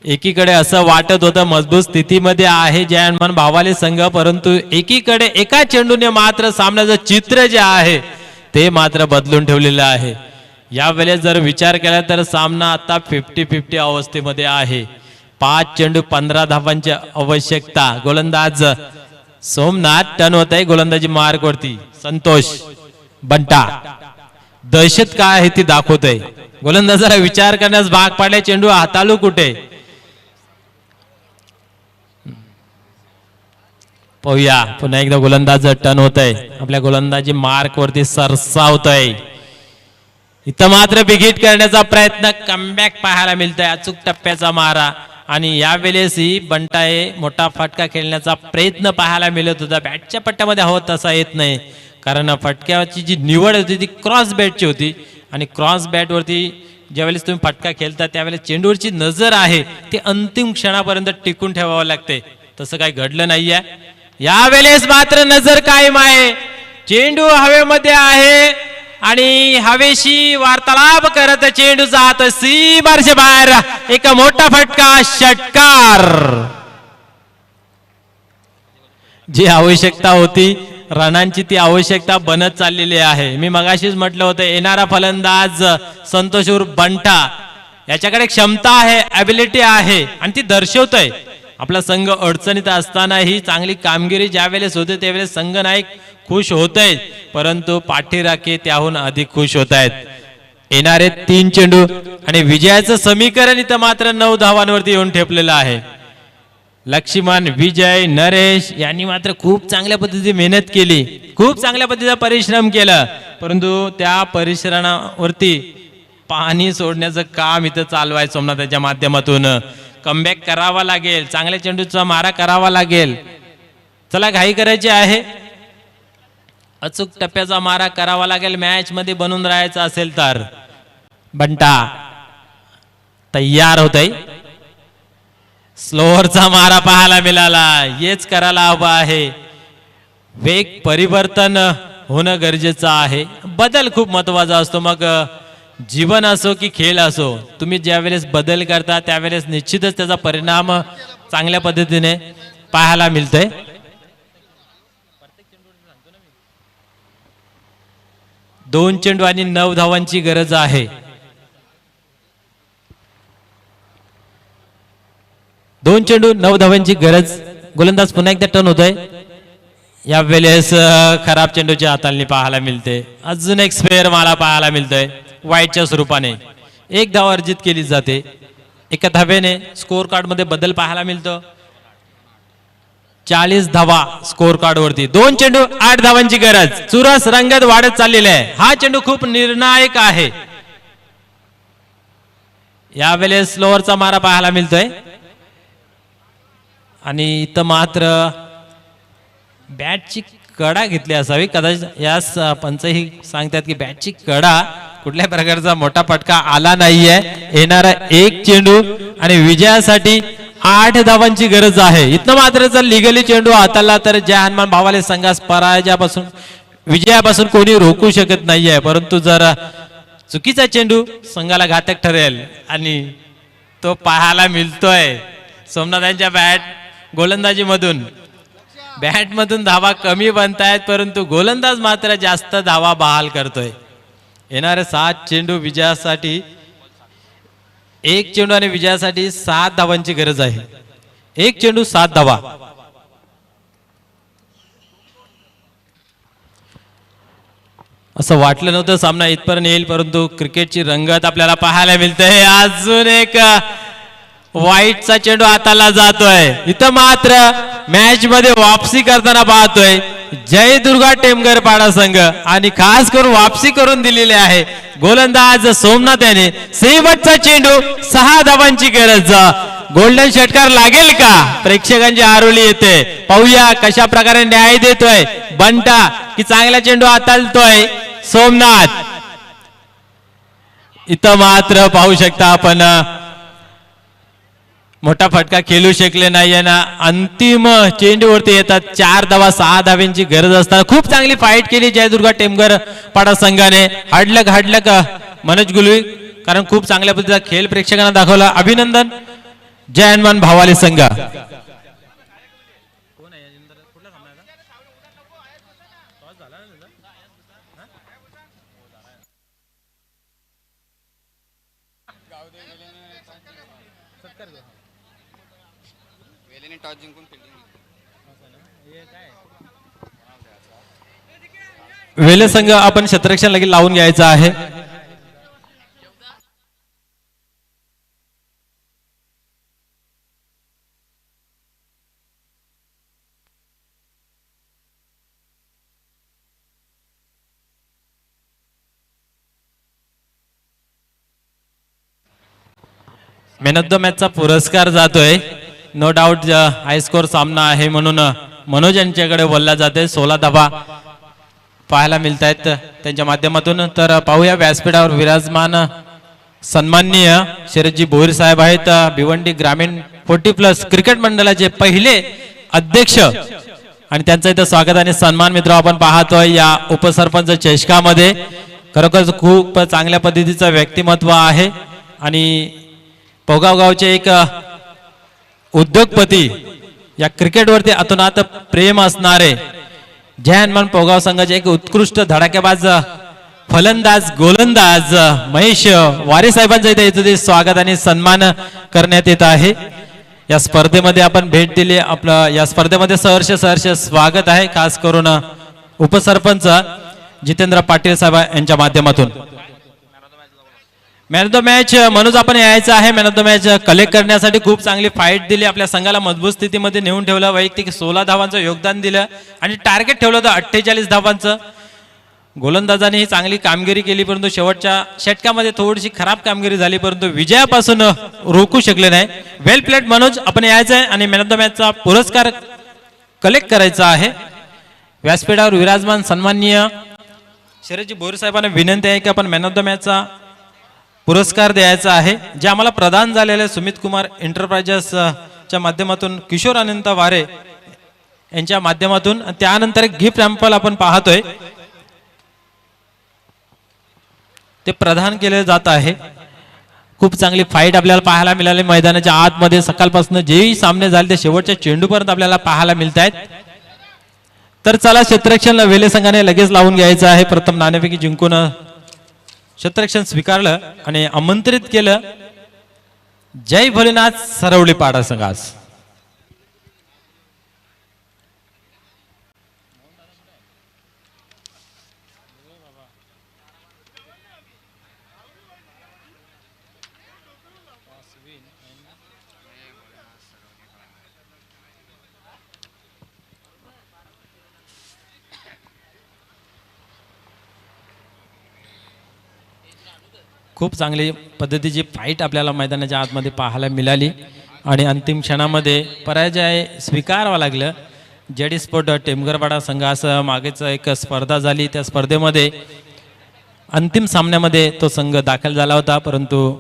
C: एकीकडे असं वाटत होतं मजबूत स्थितीमध्ये आहे जयमान भावाले संघ, परंतु एकीकडे एका चेंडूने मात्र सामन्याचं चित्र जे आहे ते मात्र बदलून ठेवलेलं आहे. यावेळेस जर विचार केला तर सामना आता 50-50 अवस्थेमध्ये आहे. 5 चेंडू 15 धावांची आवश्यकता. गोलंदाज सोमनाथ टर्न होत आहे गोलंदाजी मार्क वरती. संतोष बंटा दहशत काय आहे ती दाखवतोय. गोलंदाजाला विचार करण्यास भाग पाडले. चेंडू हाताळू कुठे पाहूया. पुन्हा एकदा गोलंदाज टर्न होत आहे. आपल्या गोलंदाजी मार्क वरती सरसावतोय. इथं मात्र बिघिट करण्याचा प्रयत्न. कमबॅक पाहायला मिळतोय. अचूक टप्प्याचा मारा आणि यावेळेसही बंटाए मोठा फटका खेळण्याचा प्रयत्न पाहायला मिळत होता. बॅटच्या पट्ट्यामध्ये हवं तसा येत नाही, कारण फटक्याची जी निवड होती ती क्रॉस बॅटची होती आणि क्रॉस बॅटवरती ज्यावेळेस तुम्ही फटका खेळता त्यावेळेस चेंडूवरची नजर आहे ती अंतिम क्षणापर्यंत टिकून ठेवावं लागते. तसं काही घडलं नाहीये. यावेळेस मात्र नजर कायम आहे. चेंडू हवेमध्ये आहे आणि हवेशी वार्तालाप करत चेंडू जात सीमारच्या बाहेर. एक मोठा फटका, षटकार. जी आवश्यकता होती रनांची ती आवश्यकता बनत चाललेली आहे. मी मगाशीच म्हटलं होतं येणारा फलंदाज संतोष उर्फ बंटा याच्याकडे क्षमता आहे, ॲबिलिटी आहे आणि ती दर्शवतोय. आपला संघ अडचणीत असतानाही चांगली कामगिरी ज्यावेळेस होते त्यावेळेस संघ नायक खुश होत आहेत, परंतु पाठीराखे त्याहून अधिक खुश होत आहेत. येणारे 3 चेंडू आणि विजयाचं समीकरण इथं मात्र 9 धावांवरती येऊन ठेपलेलं आहे. लक्ष्मण, विजय, नरेश यांनी मात्र खूप चांगल्या पद्धतीने मेहनत केली, खूप चांगल्या पद्धतीचा परिश्रम केला, परंतु त्या परिश्रमावरती पाणी सोडण्याचं काम इथं चालवायचं. सोमनाथच्या माध्यमातून कमबॅक करावा लागेल, चांगल्या चेंडूचा मारा करावा लागेल. चला घाई करायची आहे, अचूक टप्प्याचा मारा करावा लागेल मॅच मध्ये बनून राहायचं असेल तर. बंटा तयार होतय. स्लोअरचा मारा पाहायला मिळाला. हेच करायला हवं आहे. वेग परिवर्तन होणं गरजेचं आहे. बदल खूप महत्वाचा असतो. मग जीवन असो की खेळ असो, तुम्ही ज्यावेळेस बदल करता त्यावेळेस निश्चितच त्याचा परिणाम चांगल्या पद्धतीने पाहायला मिळतोय. 2 चेंडू आणि 9 धावांची गरज आहे. 2 चेंडू 9 धावांची गरज. गोलंदाज पुन्हा एकदा टर्न होतोय. यावेळेस खराब चेंडूची हाताळणी पाहायला मिळते. अजून एक स्पेअर मला पाहायला मिळतोय वाईटच्या स्वरूपाने. 1 धाव अर्जित केली जाते. एका धावेने स्कोअर कार्ड मध्ये बदल पाहायला मिळतो. 40 धावा स्कोअर कार्ड वरती. 2 चेंडू 8 धावांची गरज. चुरस रंगत वाढत चाललेला आहे. हा चेंडू खूप निर्णायक आहे. यावेळेस स्लोअरचा मारा पाहायला मिळतोय आणि इथं मात्र बॅटची कडा घेतली असावी कदाचित. यास पंचही सांगतात की बॅटची कडा कुठल्या प्रकारचा मोठा फटका आला नाहीये. येणारा 1 चेंडू आणि विजयासाठी 8 धावांची गरज आहे. इथं मात्र जर लिगली चेंडू हाताळला तर जय हनुमान भावाले संघास पराजयापासून विजयापासून कोणी रोखू शकत नाहीये, परंतु जर चुकीचा चेंडू संघाला घातक ठरेल आणि तो पाहायला मिळतोय. सोमनाथांच्या गोलंदाजी मधून बॅट मधून धावा कमी बनतायत, परंतु गोलंदाज मात्र जास्त धावा बहाल करतोय. येणारे 7 चेंडू विजयासाठी 1 चेंडू आणि विजयासाठी 7 धावांची गरज आहे. 1 चेंडू 7 धावा. असं वाटलं नव्हतं सामना इथपर्यंत येईल, परंतु क्रिकेटची रंगत आपल्याला पाहायला मिळते. अजून एक वाईटचा चेंडू हाताला जातोय. इथं मात्र मॅच मध्ये वापसी करताना पाहतोय जय दुर्गा टेमघर पाडा संघ आणि खास करून वापसी करून दिलेली आहे गोलंदाज सोमनाथ याने. शेवटचा चेंडू 6 धावांची गरज. गोल्डन षटकार लागेल का? प्रेक्षकांची आरोळी येते. पाहूया कशा प्रकारे न्याय देतोय बंटा की चांगला चेंडू हाताळतोय सोमनाथ. इथं मात्र पाहू शकता आपण मोठा फटका खेळू शकले नाहीये ना. अंतिम चेंडूवरती येतात 4 धावा 6 धाव्यांची गरज असताना खूप चांगली फाईट केली जयदुर्गा टेमघर पाडा संघाने. हाडलक मनोज गुलवी, कारण खूप चांगल्या पद्धतीचा खेळ प्रेक्षकांना दाखवला. अभिनंदन जय हनुमान भावाले संघ. वेले संघ आपण क्षेत्ररक्षण लगेच लावून घ्यायचं आहे. मॅन ऑफ द मॅचचा पुरस्कार जातोय. नो डाऊट हाय स्कोर सामना आहे म्हणून मनोज यांच्याकडे बोलला जाते. 16 धावा पाहायला मिळत आहेत त्यांच्या माध्यमातून. तर पाहूया व्यासपीठावर विराजमान सन्माननीय शरदजी भोईर साहेब आहेत. भिवंडी ग्रामीण 40+ क्रिकेट मंडळाचे पहिले अध्यक्ष, आणि त्यांचं इथं स्वागत आणि सन्मान मित्र आपण पाहतोय या उपसरपंच चषकामध्ये. खरोखर खूप चांगल्या पद्धतीचं व्यक्तिमत्व आहे आणि पोगाव गावचे एक उद्योगपती, या क्रिकेटवरती अतोनात प्रेम असणारे जय हनुमान पोगाव संघाचे एक उत्कृष्ट धडाकेबाज फलंदाज गोलंदाज महेश वारे साहेबांचं इथे स्वागत आणि सन्मान करण्यात येत आहे. या स्पर्धेमध्ये आपण भेट दिली. आपलं या स्पर्धेमध्ये सहर्ष स्वागत आहे, खास करून उपसरपंच जितेंद्र पाटील साहेब यांच्या माध्यमातून. Man of the match Manoj आपण यायचं आहे. Man of the match collect करण्यासाठी खूप चांगली फाईट दिली, आपल्या संघाला मजबूत स्थितीमध्ये नेऊन ठेवलं, वैयक्तिक 16 धावांचं योगदान दिलं आणि टार्गेट ठेवलं होतं 48 धावांचं. गोलंदाजाने ही चांगली कामगिरी केली, परंतु शेवटच्या षटकामध्ये थोडीशी खराब कामगिरी झाली, परंतु विजयापासून रोखू शकले नाही. वेल प्लेड मनोज, आपण यायचं आहे आणि मॅन ऑफ द मॅचचा पुरस्कार कलेक्ट करायचा आहे. व्यासपीठावर विराजमान सन्माननीय शरदजी भोईर साहेबांना विनंती आहे की आपण मॅन ऑफ द मॅचचा पुरस्कार द्यायचा आहे, जे आम्हाला प्रदान झालेले सुमित कुमार एंटरप्राइजेसच्या माध्यमातून किशोर अनंत वारे यांच्या माध्यमातून. त्यानंतर एक गिफ्ट रॅम्पल आपण पाहतोय ते प्रदान केले जात आहे. खूप चांगली फाईट आपल्याला पाहायला मिळाली मैदानाच्या आतमध्ये. सकाळपासून जेही सामने झाले ते शेवटच्या चेंडूपर्यंत आपल्याला पाहायला मिळत आहेत. तर चला क्षेत्ररक्षण वेले संघाने लगेच लावून घ्यायचं आहे. प्रथम नाणेफेकी जिंकून क्षेत्ररक्षण स्वीकारलं आणि आमंत्रित केलं जय भोलेनाथ सरवली पाडा संघास. खूप चांगली पद्धतीची फाईट आपल्याला मैदानाच्या आतमध्ये पाहायला मिळाली आणि अंतिम क्षणामध्ये पराजय स्वीकारावा लागलं. जेडी स्पोर्ट टेमघरपाडा संघासह मागेच एक स्पर्धा झाली, त्या स्पर्धेमध्ये अंतिम सामन्यामध्ये तो संघ दाखल झाला होता, परंतु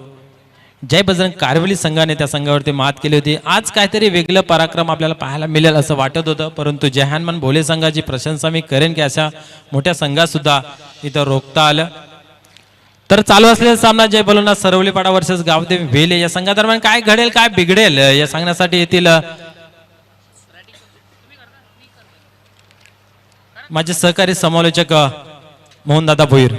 C: जय बजरंग कारवली संघाने त्या संघावरती मात केली होती. आज काहीतरी वेगळं पराक्रम आपल्याला पाहायला मिळेल असं वाटत होतं, परंतु जय हनुमान भोले संघाची प्रशंसा मी करेन की अशा मोठ्या संघात सुद्धा इथं रोखता आलं. तर चालू असलेला सामना जय भोलेनाथ सरवलीपाडा वर्सेस गावदेवी वेले या संघादरम्यान काय घडेल काय बिघडेल या सांगण्यासाठी येथील माझे सहकारी समालोचक मोहनदादा भोईर.